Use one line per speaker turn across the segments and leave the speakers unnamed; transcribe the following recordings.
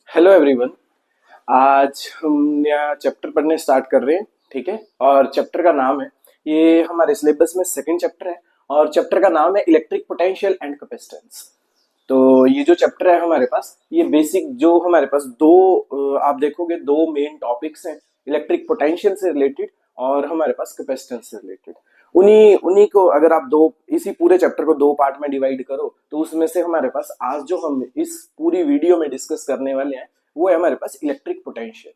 Hello everyone. आज हम नया चैप्टर पढ़ने स्टार्ट कर रहे हैं। ठीक है। और चैप्टर का नाम है, ये हमारे सिलेबस में सेकंड चैप्टर है और चैप्टर का नाम है इलेक्ट्रिक पोटेंशियल एंड कैपेसिटेंस। तो ये जो चैप्टर है हमारे पास, ये बेसिक जो हमारे पास दो आप देखोगे दो मेन टॉपिक्स हैं, इलेक्ट्रिक पोटेंशियल से रिलेटेड और हमारे पास कैपेसिटेंस से रिलेटेड। उन्हीं उन्हीं को अगर आप दो इसी पूरे चैप्टर को दो पार्ट में डिवाइड करो तो उसमें से हमारे पास आज जो हम इस पूरी वीडियो में डिस्कस करने वाले हैं वो है हमारे पास इलेक्ट्रिक पोटेंशियल।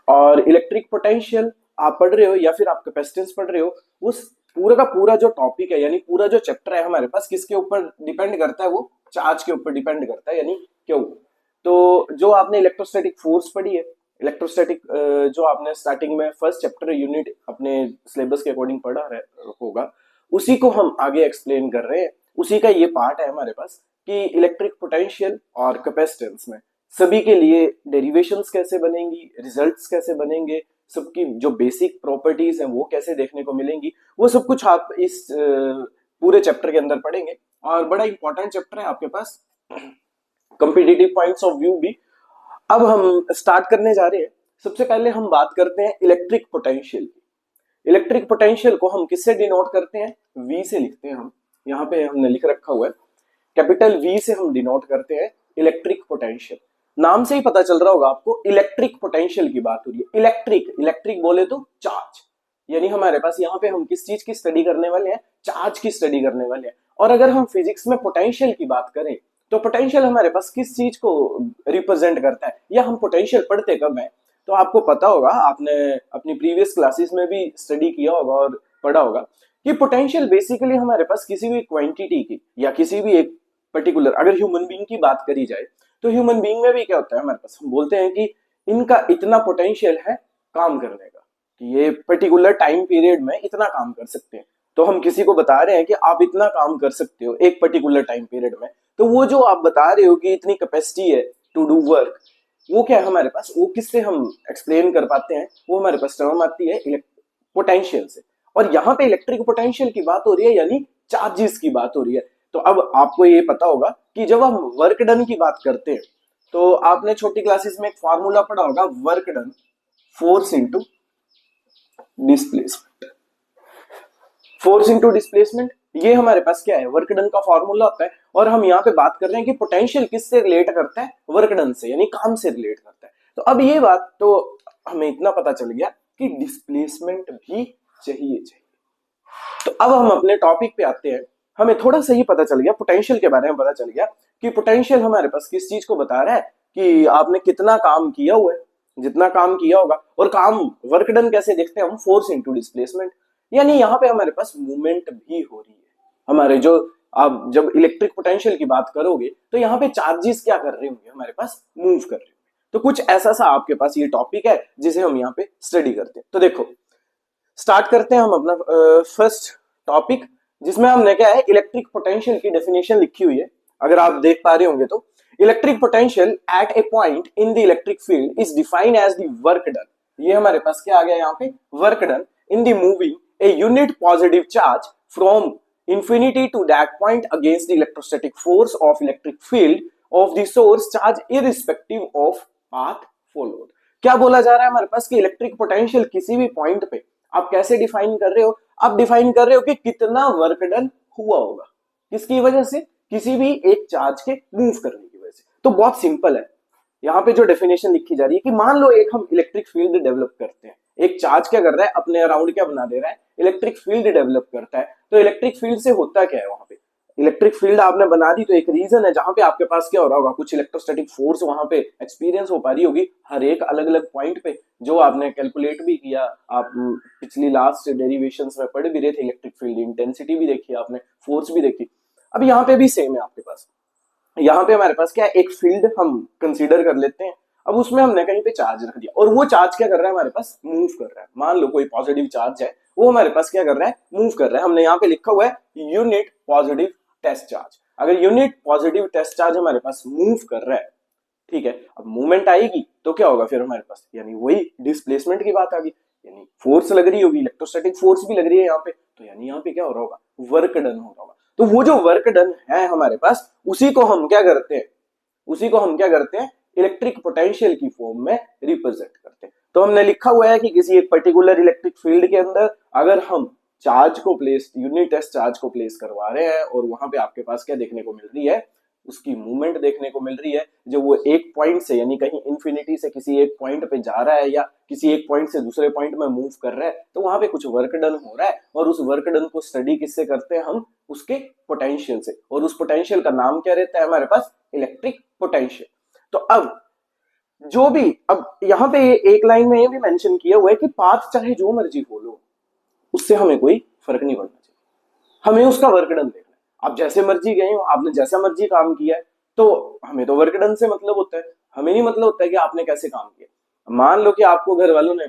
और इलेक्ट्रिक पोटेंशियल आप पढ़ रहे हो या फिर आप कैपेसिटेंस पढ़ रहे हो, उस पूरा का पूरा जो टॉपिक है यानी पूरा जो चैप्टर है हमारे पास किसके ऊपर डिपेंड करता है, वो चार्ज के ऊपर डिपेंड करता है यानी क्यों। तो जो आपने इलेक्ट्रोस्टैटिक फोर्स पढ़ी है, इलेक्ट्रोस्टैटिक जो आपने स्टार्टिंग में फर्स्ट चैप्टर यूनिट अपने सिलेबस के अकॉर्डिंग पढ़ा होगा, उसी को हम आगे एक्सप्लेन कर रहे हैं। उसी का ये पार्ट है हमारे पास कि इलेक्ट्रिक पोटेंशियल और कैपेसिटेंस में सभी के लिए डेरिवेशंस कैसे बनेंगी, रिजल्ट्स कैसे बनेंगे, सबकी जो बेसिक प्रॉपर्टीज हैं वो कैसे देखने को मिलेंगी, वो सब कुछ आप इस पूरे चैप्टर के अंदर पढ़ेंगे। और बड़ा इंपॉर्टेंट चैप्टर है आपके पास, कॉम्पिटिटिव पॉइंट्स ऑफ व्यू भी। अब हम स्टार्ट करने जा रहे हैं। सबसे पहले हम बात करते हैं इलेक्ट्रिक पोटेंशियल की। इलेक्ट्रिक पोटेंशियल को हम किससे डिनोट करते हैं? वी से लिखते हैं हम। यहाँ पे हमने लिख रखा हुआ है, कैपिटल वी से हम डिनोट करते हैं इलेक्ट्रिक पोटेंशियल। नाम से ही पता चल रहा होगा आपको, इलेक्ट्रिक पोटेंशियल की बात हो रही है। इलेक्ट्रिक इलेक्ट्रिक बोले तो चार्ज, यानी हमारे पास यहाँ पे हम किस चीज की स्टडी करने वाले हैं? चार्ज की स्टडी करने वाले हैं। और अगर हम फिजिक्स में पोटेंशियल की बात करें तो पोटेंशियल हमारे पास किस चीज को रिप्रेजेंट करता है, या हम पोटेंशियल पढ़ते कब है? तो आपको पता होगा, आपने अपनी प्रीवियस क्लासेस में भी स्टडी किया होगा और पढ़ा होगा कि पोटेंशियल बेसिकली हमारे पास किसी भी क्वांटिटी की या किसी भी एक पर्टिकुलर, अगर ह्यूमन बीइंग की बात करी जाए तो ह्यूमन बीइंग में भी क्या होता है हमारे पास, हम बोलते हैं कि इनका इतना पोटेंशियल है काम करने का, कि ये पर्टिकुलर टाइम पीरियड में इतना काम कर सकते हैं। तो हम किसी को बता रहे हैं कि आप इतना काम कर सकते हो एक पर्टिकुलर टाइम पीरियड में, तो वो जो आप बता रहे हो कि इतनी कैपेसिटी है टू डू वर्क, वो क्या है हमारे पास, वो किससे हम एक्सप्लेन कर पाते हैं? वो हमारे पास टर्म आती है पोटेंशियल से। और यहाँ पे इलेक्ट्रिक पोटेंशियल की बात हो रही है यानी चार्जेस की बात हो रही है। तो अब आपको ये पता होगा कि जब हम वर्क डन की बात करते हैं तो आपने छोटी क्लासेस में एक फार्मूला पढ़ा होगा, work done force into displacement. Force into displacement, ये हमारे पास क्या है? वर्क डन का फॉर्मूला होता है। और हम यहाँ पे बात कर रहे हैं कि पोटेंशियल किससे रिलेट करता है? वर्क डन से, यानी काम से रिलेट करता है। तो अब ये बात तो हमें इतना पता चल गया कि डिस्प्लेसमेंट भी चाहिए। तो अब हम अपने टॉपिक पे आते हैं। हमें थोड़ा सा ही पता चल गया, पोटेंशियल के बारे में पता चल गया कि पोटेंशियल हमारे पास किस चीज को बता रहा है कि आपने कितना काम किया हुआ है, जितना काम किया होगा। और काम वर्क डन कैसे देखते हैं हम? फोर्स इंटू डिस्प्लेसमेंट, यानी यहाँ पे हमारे पास मूवमेंट भी हो रही है। हमारे जो आप जब इलेक्ट्रिक पोटेंशियल की बात करोगे तो यहाँ पे चार्जेस क्या कर रहे होंगे? हमारे पास मूव कर रहे होंगे। तो कुछ ऐसा सा आपके पास ये टॉपिक है जिसे हम यहाँ पे स्टडी करते हैं। तो देखो, स्टार्ट करते हैं हम अपना फर्स्ट टॉपिक, जिसमें हमने क्या है, इलेक्ट्रिक पोटेंशियल की डेफिनेशन लिखी हुई है। अगर आप देख पा रहे होंगे तो, electric potential at a point in the electric field is defined as the work done. ये हमारे पास क्या आ गया यहाँ पे? Work done in the moving a unit positive charge from infinity to that point against the electrostatic force of electric field of the source charge irrespective of path followed। क्या बोला जा रहा है हमारे पास कि इलेक्ट्रिक पोटेंशियल किसी भी point पे आप कैसे डिफाइन कर रहे हो? आप डिफाइन कर रहे हो कि कितना वर्क डन हुआ होगा, किसकी वजह से? किसी भी एक चार्ज के मूव करने की वजह से। तो बहुत सिंपल है, यहाँ पे जो डेफिनेशन लिखी जा रही है कि मान लो एक हम इलेक्ट्रिक फील्ड डेवलप करते हैं, एक चार्ज क्या कर रहा है? अपने अराउंड क्या बना दे रहा है? इलेक्ट्रिक फील्ड डेवलप करता है। तो इलेक्ट्रिक फील्ड से होता क्या है वहां पे? इलेक्ट्रिक फील्ड आपने बना दी तो एक रीजन है जहां पे आपके पास क्या हो रहा होगा, कुछ इलेक्ट्रोस्टैटिक फोर्स वहां पे एक्सपीरियंस हो पा रही होगी हर एक अलग अलग पॉइंट पे, जो आपने कैलकुलेट भी किया। आप पिछली लास्ट डेरिवेशंस में पढ़ भी रहे थे, इलेक्ट्रिक फील्ड इंटेंसिटी भी देखी आपने, फोर्स भी देखी। अब यहाँ पे भी सेम है आपके पास। यहाँ पे हमारे पास क्या है, एक फील्ड हम कंसीडर कर लेते हैं। अब उसमें हमने कहीं पे चार्ज रख दिया और वो चार्ज क्या कर रहा है? हमारे पास मूव कर रहा है। मान लो कोई पॉजिटिव चार्ज है, वो हमारे पास क्या कर रहा है? मूव कर रहा है। हमने यहाँ पे लिखा हुआ है यूनिट पॉजिटिव टेस्ट चार्ज। अगर यूनिट पॉजिटिव टेस्ट चार्ज हमारे पास मूव कर रहा है, ठीक है, अब मूवमेंट आएगी तो क्या होगा फिर हमारे पास? यानी वही डिस्प्लेसमेंट की बात आ गई, यानी फोर्स लग रही होगी, इलेक्ट्रोस्टैटिक फोर्स भी लग रही है यहाँ पे। तो यानी यहाँ पे क्या हो रहा होगा? वर्क डन हो रहा होगा। तो वो जो वर्क डन है हमारे पास, उसी को हम क्या करते हैं? इलेक्ट्रिक पोटेंशियल की फॉर्म में रिप्रेजेंट करते हैं। तो हमने लिखा हुआ है कि किसी एक पर्टिकुलर इलेक्ट्रिक फील्ड के अंदर अगर हम चार्ज को प्लेस, यूनिट टेस्ट चार्ज को प्लेस करवा रहे हैं और वहां पे आपके पास क्या देखने को मिल रही है, उसकी मूवमेंट देखने को मिल रही है, जो वो एक पॉइंट से यानी कहीं इंफिनिटी से किसी एक पॉइंट पे जा रहा है या किसी एक पॉइंट से दूसरे पॉइंट में मूव कर रहा है, तो वहां पे कुछ वर्क डन हो रहा है और उस वर्क डन को स्टडी किससे करते हैं हम, उसके पोटेंशियल से, और उस पोटेंशियल का नाम क्या रहता है हमारे पास, इलेक्ट्रिक पोटेंशियल। तो अब जो भी, अब यहां पे एक लाइन में ये भी मेंशन किया हुआ है कि पाथ चाहे जो मर्जी फॉलो, उससे हमें कोई फर्क नहीं पड़ना चाहिए, हमें उसका वर्क डन देखना है। आप जैसे मर्जी गए हो, आपने जैसा मर्जी काम किया है, तो हमें तो वर्क डन से मतलब होता है, हमें नहीं मतलब होता है कि आपने कैसे काम किया। मान लो कि आपको घर वालों ने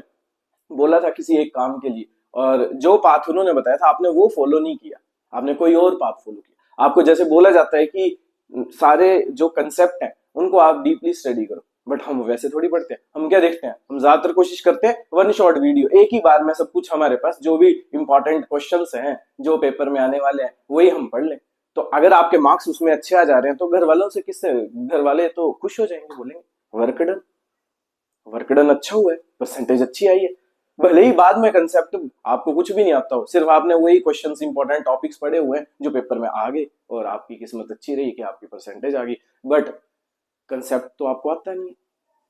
बोला था किसी एक काम के लिए, और जो पाथ उन्होंने बताया था आपने वो फॉलो नहीं किया, आपने कोई और पाथ फॉलो किया। आपको जैसे बोला जाता है कि सारे जो कंसेप्ट हैं उनको आप डीपली स्टडी करो, बट हम वैसे थोड़ी पढ़ते हैं। हम क्या देखते हैं, हम ज्यादातर कोशिश करते हैं वन शॉट वीडियो, एक ही बार में सब कुछ हमारे पास जो भी इंपॉर्टेंट क्वेश्चंस हैं जो पेपर में आने वाले हैं वही हम पढ़ लें। तो अगर आपके मार्क्स उसमें अच्छे आ जा रहे हैं तो घर वालों से किससे, घर वाले तो खुश हो जाएंगे, बोलेंगे वर्क डन, वर्क डन अच्छा हुआ है, परसेंटेज अच्छी आई है। भले ही बाद में कंसेप्ट आपको कुछ भी नहीं आता हो, सिर्फ आपने वही क्वेश्चंस, इंपॉर्टेंट टॉपिक्स पढ़े हुए हैं जो पेपर में आ गए और आपकी किस्मत अच्छी रही कि आपकी परसेंटेज आ गई, बट कंसेप्ट तो आपको आता नहीं है।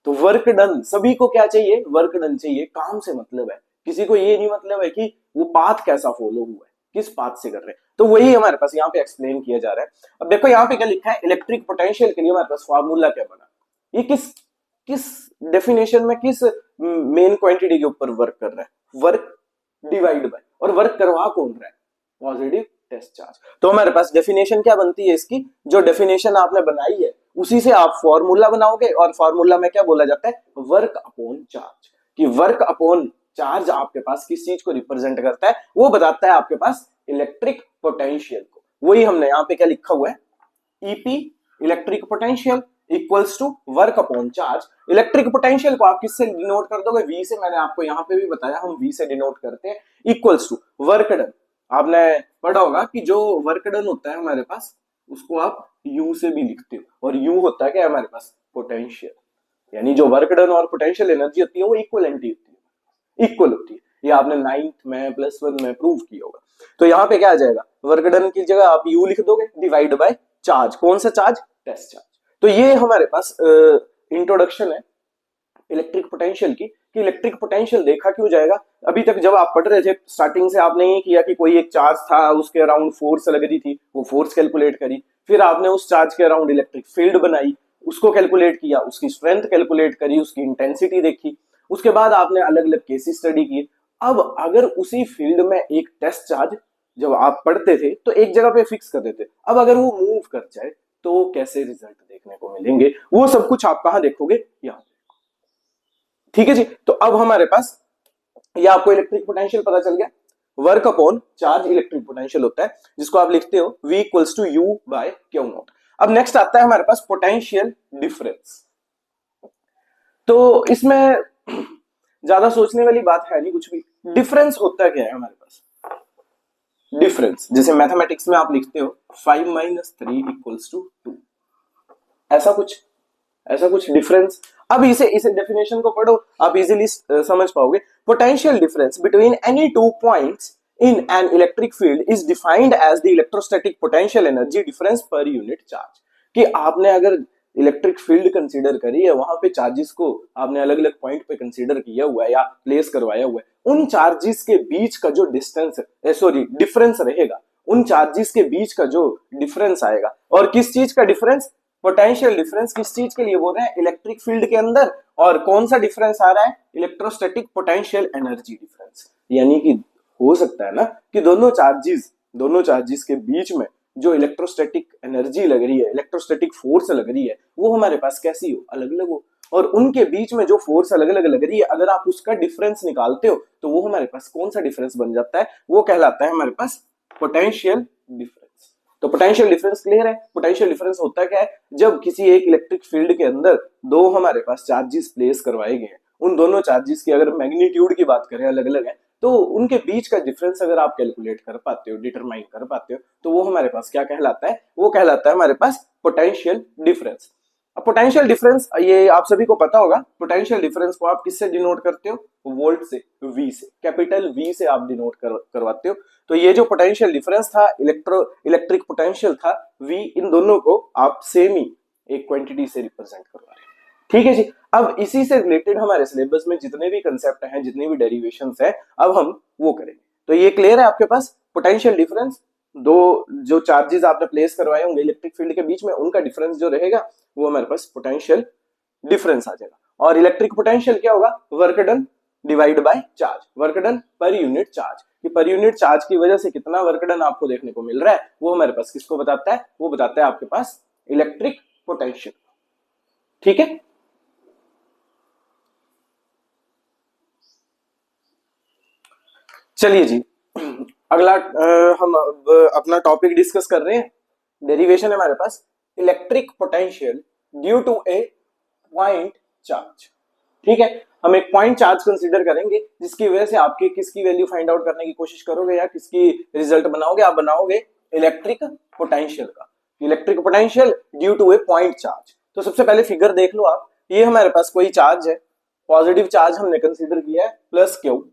तो वर्क डन, सभी को क्या चाहिए, वर्क डन चाहिए, काम से मतलब है, किसी को ये नहीं मतलब है कि वो पाथ कैसा फॉलो हुआ है, किस पाथ से कर रहे हैं। तो वही हमारे पास यहाँ पे एक्सप्लेन किया जा रहा है। अब देखो यहाँ पे क्या लिखा है, इलेक्ट्रिक पोटेंशियल के लिए हमारे पास फॉर्मूला क्या बना, ये किस किस डेफिनेशन में, किस मेन क्वांटिटी के ऊपर वर्क कर रहा है, वर्क डिवाइड बाय, और वर्क करवा कौन रहा है, पॉजिटिव टेस्ट चार्ज। तो हमारे पास डेफिनेशन क्या बनती है इसकी, जो डेफिनेशन आपने बनाई है उसी से आप फॉर्मूला बनाओगे, और फॉर्मूला में क्या बोला जाता है, वर्क अपॉन चार्ज, कि वर्क अपॉन चार्ज आपके पास किस चीज को रिप्रेजेंट करता है, वो बताता है आपके पास इलेक्ट्रिक पोटेंशियल को। वही हमने यहाँ पे क्या लिखा हुआ है, EP electric potential equals to work upon charge. Electric potential को आप किससे डिनोट कर दोगे, वी से, मैंने आपको यहाँ पे भी बताया हम वी से डिनोट करते हैं, इक्वल्स टू वर्क डन। आपने पढ़ा होगा कि जो वर्क डन होता है हमारे पास उसको आप यू से भी लिखते हो, और यू होता है क्या हमारे पास, पोटेंशियल, यानी जो वर्क डन और पोटेंशियल एनर्जी होती है वो इक्वलेंट होती है, इक्वल होती है। ये आपने 9th में +1 में प्रूव किया होगा। तो यहाँ पे क्या आ जाएगा, वर्क डन की जगह आप यू लिख दोगे डिवाइड बाय चार्ज, कौन सा चार्ज, टेस्ट चार्ज। तो ये हमारे पास इंट्रोडक्शन है इलेक्ट्रिक पोटेंशियल की, कि इलेक्ट्रिक पोटेंशियल देखा क्यों जाएगा। अभी तक जब आप पढ़ रहे थे स्टार्टिंग से आपने ये किया कि कोई एक चार्ज था, उसके अराउंड फोर्स लग रही थी, वो फोर्स कैलकुलेट करी, फिर आपने उस चार्ज के अराउंड इलेक्ट्रिक फील्ड बनाई, उसको कैलकुलेट किया, उसकी स्ट्रेंथ कैलकुलेट करी, उसकी इंटेंसिटी देखी, उसके बाद आपने अलग अलग केसेस स्टडी किए। अब अगर उसी फील्ड में एक टेस्ट चार्ज जब आप पढ़ते थे तो एक जगह पे फिक्स कर देते, अब अगर वो मूव कर जाए तो कैसे रिजल्ट देखने को मिलेंगे, वो सब कुछ आप कहां देखोगे, यहाँ। ठीक है जी। तो अब हमारे पास ये आपको इलेक्ट्रिक पोटेंशियल पता चल गया, work upon charge electric potential होता है, जिसको आप लिखते हो V equals to U by Q naught. अब नेक्स्ट आता है हमारे पास पोटेंशियल डिफरेंस। तो इसमें ज्यादा सोचने वाली बात है नहीं कुछ भी। डिफरेंस होता क्या है हमारे पास, डिफरेंस जैसे मैथमेटिक्स में आप लिखते हो 5 - 3 इक्वल्स टू 2, ऐसा कुछ डिफरेंस। अब इसे डेफिनेशन को पढ़ो, आप इजीली समझ पाओगे। Potential difference between any two points in an electric field is defined as the electrostatic potential energy difference per unit charge. कि आपने अगर इलेक्ट्रिक फील्ड कंसीडर करी है, वहां पे चार्जेस को आपने अलग अलग पॉइंट पे कंसीडर किया हुआ है या प्लेस करवाया हुआ है, उन चार्जेस के बीच का जो डिस्टेंस डिफरेंस रहेगा, उन चार्जेस के बीच का जो डिफरेंस आएगा, और किस चीज का डिफरेंस, पोटेंशियल डिफरेंस किस चीज के लिए बोल रहे हैं, इलेक्ट्रिक फील्ड के अंदर। और कौन सा डिफरेंस आ रहा है, इलेक्ट्रोस्टैटिक पोटेंशियल एनर्जी डिफरेंस। यानी कि हो सकता है ना कि दोनों चार्जेस के बीच में जो इलेक्ट्रोस्टैटिक एनर्जी लग रही है, इलेक्ट्रोस्टैटिक फोर्स लग रही है, वो हमारे पास कैसी हो, अलग अलग हो। और उनके बीच में जो फोर्स अलग अलग लग रही है, अगर आप उसका डिफरेंस निकालते हो तो वो हमारे पास कौन सा डिफरेंस बन जाता है, वो कहलाता है हमारे पास पोटेंशियल डिफरेंस। तो पोटेंशियल डिफरेंस क्लियर है। पोटेंशियल डिफरेंस होता क्या है, जब किसी एक इलेक्ट्रिक फील्ड के अंदर दो हमारे पास चार्जेस प्लेस करवाए गए हैं, उन दोनों चार्जेस की अगर मैग्नीट्यूड की बात करें अलग अलग है, तो उनके बीच का डिफरेंस अगर आप कैलकुलेट कर पाते हो, डिटरमाइन कर पाते हो, तो वो हमारे पास क्या कहलाता है, वो कहलाता है हमारे पास पोटेंशियल डिफरेंस। अब पोटेंशियल डिफरेंस ये आप सभी को पता होगा, पोटेंशियल डिफरेंस को आप किससे डिनोट करते हो? वोल्ट से, वी से, कैपिटल वी से आप डिनोट करवाते हो। तो ये जो पोटेंशियल डिफरेंस था, इलेक्ट्रिक पोटेंशियल था वी, इन दोनों को आप सेम ही एक क्वांटिटी से रिप्रेजेंट करवा रहे हैं। ठीक है जी। अब इसी से रिलेटेड हमारे सिलेबस में जितने भी कंसेप्ट हैं, जितने भी डेरिवेशंस हैं, अब हम वो करेंगे। तो ये क्लियर है आपके पास? पोटेंशियल डिफरेंस, दो जो चार्जेस आपने प्लेस करवाए होंगे इलेक्ट्रिक फील्ड के बीच में, उनका डिफरेंस जो रहेगा वो हमारे पास पोटेंशियल डिफरेंस आ जाएगा। और इलेक्ट्रिक पोटेंशियल क्या होगा? Work done divide by charge, work done पर यूनिट चार्ज, कि पर यूनिट चार्ज की वजह से कितना वर्क डन आपको देखने को मिल रहा है, वो हमारे पास किसको बताता है? वो बताता है आपके पास इलेक्ट्रिक पोटेंशियल। ठीक है। चलिए जी, अगला हम अपना टॉपिक डिस्कस कर रहे हैं। डेरिवेशन है हमारे पास electric potential due to a point charge. ठीक है, हम एक पॉइंट चार्ज कंसीडर करेंगे जिसकी वजह से आपकी किसकी वैल्यू फाइंड आउट करने की कोशिश करोगे या किसकी रिजल्ट बनाओगे? आप बनाओगे इलेक्ट्रिक पोटेंशियल का, electric potential due to a point charge. तो सबसे पहले फिगर देख लो आप, ये हमारे पास कोई चार्ज है, पॉजिटिव चार्ज हमने कंसीडर किया है प्लस क्यू।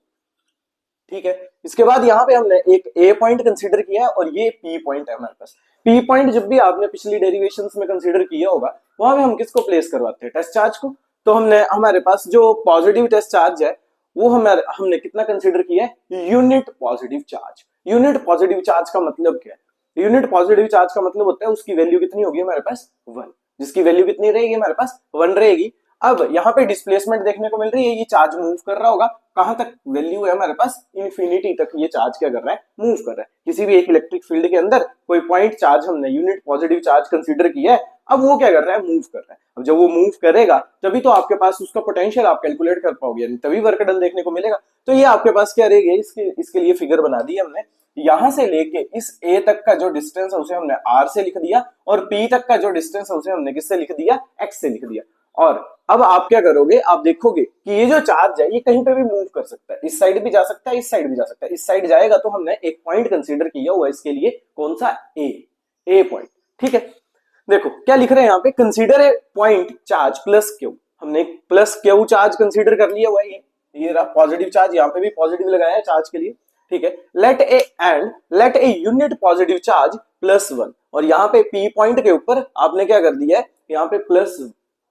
ठीक है, इसके बाद यहाँ पे हमने एक ए पॉइंट कंसीडर किया है और ये पी पॉइंट है हमारे पास। पी पॉइंट जब भी आपने पिछली डेरिवेशंस में कंसीडर किया होगा, वहां पे हम किसको प्लेस करवाते हैं? टेस्ट चार्ज को। तो हमने हमारे पास जो पॉजिटिव टेस्ट चार्ज है वो हमने कितना कंसीडर किया है? Unit positive charge. Unit positive charge का मतलब क्या है? यूनिट पॉजिटिव चार्ज का मतलब होता है उसकी वैल्यू कितनी होगी हमारे पास? 1, जिसकी वैल्यू कितनी रहेगी हमारे पास? 1 रहेगी। अब यहाँ पे डिस्प्लेसमेंट देखने को मिल रही है, ये चार्ज मूव कर रहा होगा, कहां तक वैल्यू है हमारे पास? इन्फिनिटी तक ये चार्ज क्या कर रहा है? मूव कर रहा है। किसी भी एक इलेक्ट्रिक फील्ड के अंदर कोई पॉइंट चार्ज हमने यूनिट पॉजिटिव चार्ज कंसीडर किया है, अब वो क्या कर रहा है? मूव कर रहा है। अब जब वो मूव करेगा तभी तो आपके पास उसका पोटेंशियल आप कैलकुलेट कर पाओगे, यानी तभी वर्क डन देखने को मिलेगा। तो ये आपके पास क्या रहेगी? इसके लिए फिगर बना दी हमने। यहां से लेके इस ए तक का जो डिस्टेंस है उसे हमने आर से लिख दिया, और पी तक का जो डिस्टेंस है उसे हमने किससे लिख दिया? एक्स से लिख दिया। और अब आप क्या करोगे? आप देखोगे कि ये जो चार्ज है ये कहीं पे भी मूव कर सकता है, इस साइड भी जा सकता है, इस साइड भी जा सकता है। इस साइड जाएगा तो हमने एक पॉइंट कंसीडर किया हुआ इसके लिए, कौन सा? ए पॉइंट। ठीक है, देखो क्या लिख रहे हैं यहाँ पे? Consider a point charge plus Q. हमने एक प्लस क्यू चार्ज कंसीडर कर लिया हुआ है, ये रहा पॉजिटिव चार्ज, यहाँ पे भी पॉजिटिव लगाया है चार्ज के लिए। ठीक है, लेट ए यूनिट पॉजिटिव चार्ज प्लस 1, और यहाँ पे पी पॉइंट के ऊपर आपने क्या कर दिया है? यहाँ पे प्लस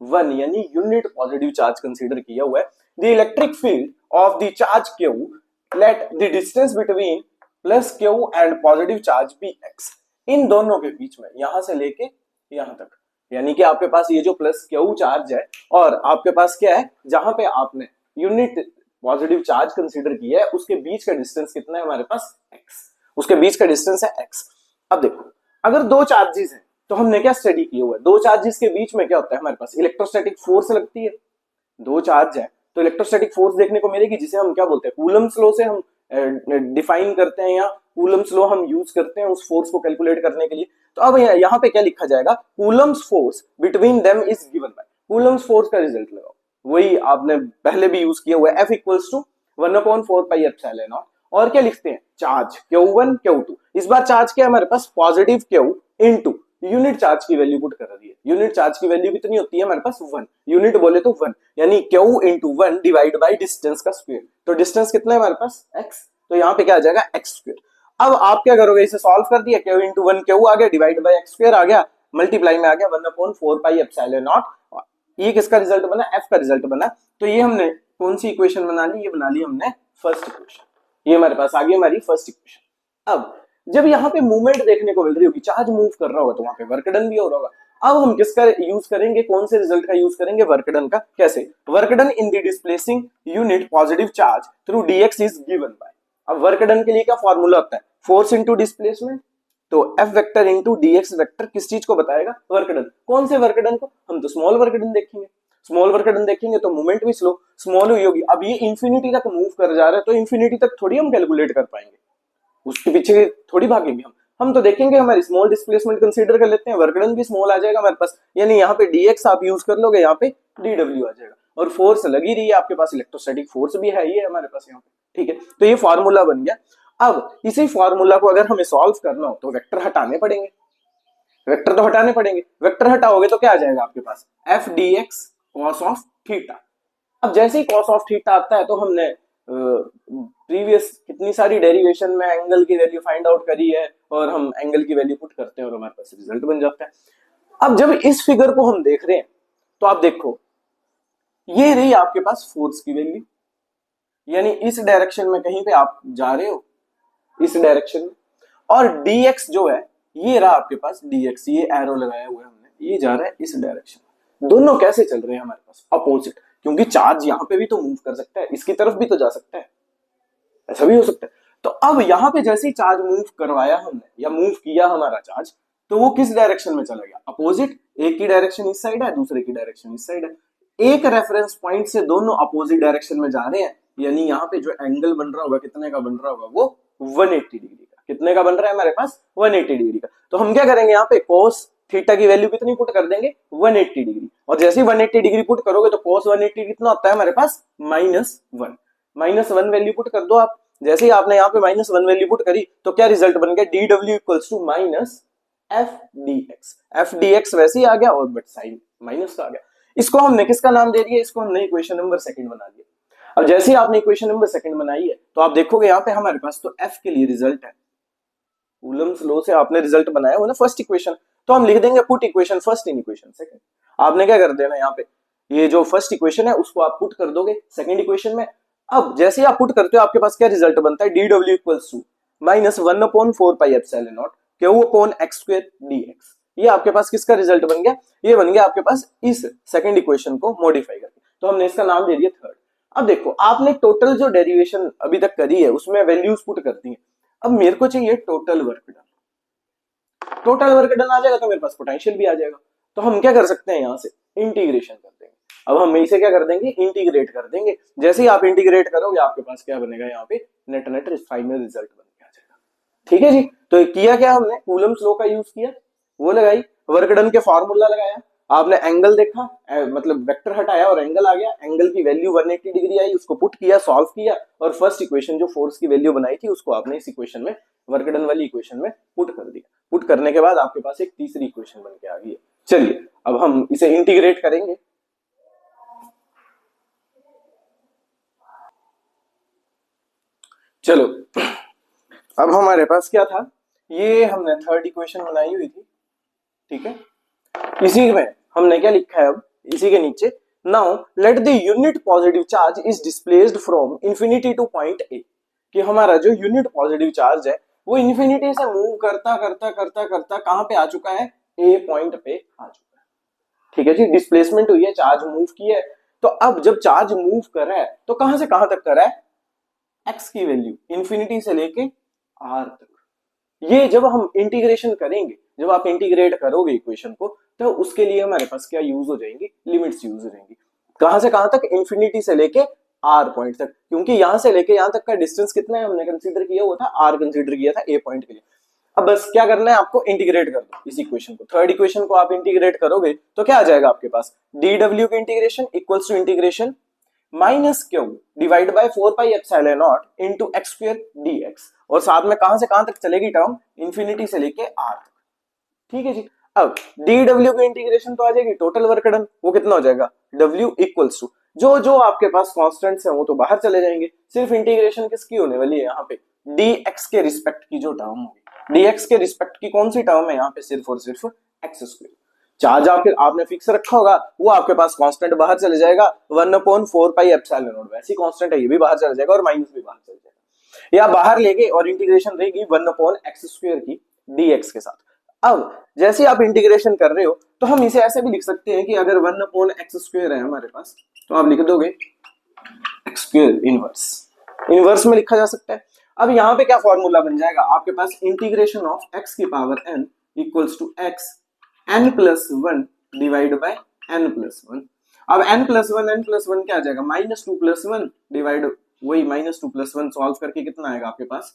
1 यानी यूनिट पॉजिटिव चार्ज कंसीडर किया हुआ है। The electric field of the charge q, let the distance between plus q and positive charge be x. इन दोनों के बीच में यहां से लेके यहां तक, यानी कि आपके पास ये जो प्लस क्यू चार्ज है और आपके पास क्या है, जहां पे आपने यूनिट पॉजिटिव चार्ज कंसीडर किया है उसके बीच का डिस्टेंस कितना है हमारे पास? एक्स। उसके बीच का डिस्टेंस है एक्स। अब देखो, अगर दो चार्जेस हैं तो हमने क्या स्टडी किया हुआ है? दो चार्जेस के बीच में क्या होता है हमारे पास? इलेक्ट्रोस्टैटिक फोर्स लगती है। दो चार्ज है तो इलेक्ट्रोस्टैटिक फोर्स देखने को मिलेगी, जिसे हम क्या बोलते हैं? कूलम्स लॉ से हम डिफाइन करते हैं, या कूलम्स लॉ हम यूज करते हैं उस फोर्स को कैलकुलेट करने के लिए। तो अब यहाँ पे क्या लिखा जाएगा? Coulomb's force between them is given by. Coulomb's force का रिजल्ट लगाओ, वही आपने पहले भी यूज किया हुआ है, F equals to 1/4 pi epsilon not. और क्या लिखते हैं? Charge Q1 Q2। इस बार चार्ज क्या हमारे पास? Positive Q into unit charge की वैल्यू पुट कर रही है। यूनिट चार्ज की वैल्यू कितनी होती है हमारे पास? 1। यूनिट बोले तो 1, यानी Q into 1 divide by distance का स्क्वायर। तो डिस्टेंस कितना है हमारे पास? x। तो यहाँ पे क्या आ जाएगा? x square. अब आप क्या करोगे? इसे सॉल्व कर दिया, Q इंटू 1 Q आ गया, डिवाइड बाई x स्क्वायर आ गया, मल्टीप्लाई में आ गया 1/4 पाई एप्सिलॉन नॉट। ये किसका रिजल्ट बना? F का रिजल्ट बना। तो ये हमने कौन सी इक्वेशन बना ली? ये बना ली हमने फर्स्ट इक्वेशन। ये हमारे पास आ गई हमारी फर्स्ट इक्वेशन। अब जब यहाँ पे मूवमेंट देखने को मिल रही होगी, चार्ज मूव कर रहा होगा, तो वहां पे वर्क डन भी हो रहा होगा। अब हम किसका यूज करेंगे? कौन से रिजल्ट का यूज करेंगे? वर्क डन का। कैसे? Work done in the displacing unit positive charge through dx is given by. अब वर्क डन के लिए क्या फॉर्मूला होता है? Force into displacement. तो F vector into dx vector किस चीज को बताएगा? Work done. कौन से वर्क डन को? हम तो स्मॉल वर्क डन देखेंगे। स्मॉल वर्क डन देखेंगे तो मूवमेंट भी स्मॉल हुई होगी। अब ये इंफिनिटी तक मूव कर जा रहा है, तो इंफिनिटी तक थोड़ी हम कैलकुलेट कर पाएंगे, उसके पीछे थोड़ी भागेंगे हम तो देखेंगे हमारी स्मॉल डिस्प्लेसमेंट कंसीडर कर लेते हैं, वर्क डन भी स्मॉल आ जाएगा हमारे पास, यानी यहाँ पे dx आप यूज कर लोगे, यहाँ पे dw आ जाएगा, और फोर्स लगी रही है आपके पास, इलेक्ट्रोस्टैटिक फोर्स भी है, ये हमारे पास यहाँ पे। ठीक है, तो ये फॉर्मूला बन गया। अब इसी फॉर्मूला को अगर हमें सॉल्व करना हो तो वेक्टर हटाने पड़ेंगे। वेक्टर तो हटाने पड़ेंगे, वेक्टर हटाओगे तो क्या आ जाएगा आपके पास, F D X cos of theta. अब जैसे ही कॉस ऑफ थीटा आता है तो हमने प्रीवियस कितनी सारी डेरिवेशन में एंगल की वैल्यू फाइंड आउट करी है और हम एंगल की वैल्यू पुट करते हैं और हमारे पास रिजल्ट बन जाता है। अब जब इस फिगर को हम देख रहे हैं तो आप देखो ये रही आपके पास फोर्स की वैल्यू, यानी इस डायरेक्शन में कहीं पे आप जा रहे हो इस डायरेक्शन में, और dx जो है ये रहा आपके पास dx, ये एरो लगाया हुआ है हमने, ये जा रहा है इस डायरेक्शन में। दोनों कैसे चल रहे हैं हमारे पास, अपोजिट, क्योंकि चार्ज यहां पे भी तो मूव कर सकता है, इसकी तरफ भी तो जा सकता है, ऐसा भी हो सकता है। तो अब यहां पे जैसे ही चार्ज मूव करवाया हमने या मूव किया हमारा चार्ज, तो वो किस डायरेक्शन में चला गया, अपोजिट। एक की डायरेक्शन इस साइड है, दूसरे की डायरेक्शन इस साइड है, एक रेफरेंस पॉइंट से दोनों अपोजिट डायरेक्शन में जा रहे हैं, यानी यहाँ पे जो एंगल बन रहा होगा कितने का बन रहा होगा, वो 180 डिग्री का। कितने का बन रहा है हमारे पास, 180 डिग्री का। तो हम क्या करेंगे, यहाँ पे cos थीटा की वैल्यू कितनी पुट कर देंगे, 180 डिग्री, और जैसे ही 180 डिग्री पुट करोगे तो cos 180 कितना होता है हमारे पास, -1 वैल्यू पुट कर दो आप। जैसे ही आपने यहाँ पे -1 वैल्यू पुट करी तो क्या रिजल्ट बन गया, dw equals to minus F D X वैसे ही आ गया और बट साइन माइनस का आ गया। इसको हमने किसका नाम दे दिया, इसको हमने इक्वेशन नंबर सेकंड बना दिया। अब जैसे ही आपने इक्वेशन नंबर सेकंड बनाई है तो आप देखोगे यहाँ पे हमारे पास तो f के लिए रिजल्ट है, कूलम्स लॉ से आपने रिजल्ट बनाया हो ना फर्स्ट इक्वेशन, तो हम लिख देंगे put equation first in equation second. आपने क्या कर देना, यहाँ पे ये जो फर्स्ट इक्वेशन है उसको आप पुट कर दोगे सेकंड इक्वेशन में। अब जैसे ही आप पुट करते हो आपके पास क्या रिजल्ट बनता है, dw equals to -1/4πε0 q upon x square dx। ये आपके पास किसका रिजल्ट बन गया, ये बन गया आपके पास इस सेकंड इक्वेशन को मॉडिफाई करके, तो हमने इसका नाम दे दिया थर्ड। अब देखो आपने टोटल जो डेरिवेशन अभी तक करी है उसमें वैल्यूज पुट कर दी है। अब मेरे को चाहिए total work done, total work done आ जाएगा तो मेरे पास पोटेंशियल भी आ जाएगा। तो हम क्या कर सकते हैं, यहां से इंटीग्रेशन कर देंगे। अब हम इसे क्या कर देंगे, इंटीग्रेट कर देंगे। जैसे ही आप इंटीग्रेट करोगे आपके पास क्या बनेगा, यहाँ पे नेट नेट फाइनल रिजल्ट बन के आ जाएगा। ठीक है जी, तो किया क्या हमने, कूलम्स लॉ का यूज किया, वो लगाई, वर्क डन के फॉर्मूला लगाया, आपने एंगल देखा, मतलब वेक्टर हटाया और एंगल आ गया, एंगल की वैल्यू 180 डिग्री आई, उसको पुट किया, सॉल्व किया, और फर्स्ट इक्वेशन जो फोर्स की वैल्यू बनाई थी उसको आपने इस इक्वेशन में, वर्क डन वाली इक्वेशन में पुट कर दिया। पुट करने के बाद आपके पास एक तीसरी इक्वेशन बन के आ गई है। चलिए अब हम इसे इंटीग्रेट करेंगे। चलो अब हमारे पास क्या था, ये हमने थर्ड इक्वेशन बनाई हुई थी, ठीक है। इसी में हमने क्या लिखा है, अब इसी के नीचे, now let the unit positive charge is displaced from infinity two point A, कि हमारा जो यूनिट पॉजिटिव चार्ज है वो इंफिनिटी से मूव करता करता करता करता कहां पे आ चुका है, ए पॉइंट पे आ चुका है। ठीक है जी, डिस्प्लेसमेंट हुई है, चार्ज मूव किया है। तो अब जब चार्ज मूव कर रहा है तो कहां से कहां तक कर रहा है, एक्स की वैल्यू इंफिनिटी से लेके आर तक। ये जब हम इंटीग्रेशन करेंगे, जब आप इंटीग्रेट करोगे इक्वेशन को, तो उसके लिए हमारे पास क्या यूज हो जाएंगी, लिमिट्स यूज हो जाएंगी। कहां से कहां तक, इंफिनिटी से लेके आर पॉइंट तक, क्योंकि यहां से लेके यहां तक का डिस्टेंस कितना है हमने कंसीडर किया हुआ था, आर कंसीडर किया था ए पॉइंट के लिए। अब बस क्या करना है आपको, इंटीग्रेट कर दो इस इक्वेशन को। थर्ड इक्वेशन को आप इंटीग्रेट करोगे तो क्या आ जाएगा आपके पास, dw की integration equals to integration minus q divide by 4πε0 into x square dx, और साथ में कहां से कहां तक चलेगी टर्म, इंफिनिटी से लेके आर तक। ठीक है जी, अब dw की इंटीग्रेशन तो आ जाएगी टोटल वर्क डन, वो कितना हो जाएगा, w इक्वल्स टू, जो जो आपके पास कांस्टेंट्स हैं वो तो बाहर चले जाएंगे, सिर्फ इंटीग्रेशन किसकी होने वाली है यहाँ पे, dx के रिस्पेक्ट की जो टर्म होगी, dx के रिस्पेक्ट की कौन सी टर्म है यहाँ पे, सिर्फ और सिर्फ एक्स स्क्वायर। चार्ज आपने फिक्स रखा होगा, वो आपके पास कांस्टेंट बाहर चले जाएगा, 1/4πε0, वैसी कांस्टेंट है, ये भी बाहर चला जाएगा और माइनस भी बाहर चला जाएगा, या बाहर लेके और इंटीग्रेशन रहेगी 1/x² की dx के साथ। अब जैसे आप इंटीग्रेशन कर रहे हो तो हम इसे ऐसे भी लिख सकते हैं कि अगर 1/x² है हमारे पास, तो आप लिख दोगे x² इनवर्स में लिखा जा सकता है। अब यहाँ पे क्या फॉर्मूला बन जाएगा आपके पास, इंटीग्रेशन ऑफ x की power n equals to x n+1 divide by n+1। अब n+1 क्या आ जाएगा, -2+1 डिवाइड, वही -2+1 सॉल्व करके कितना आएगा आपके पास,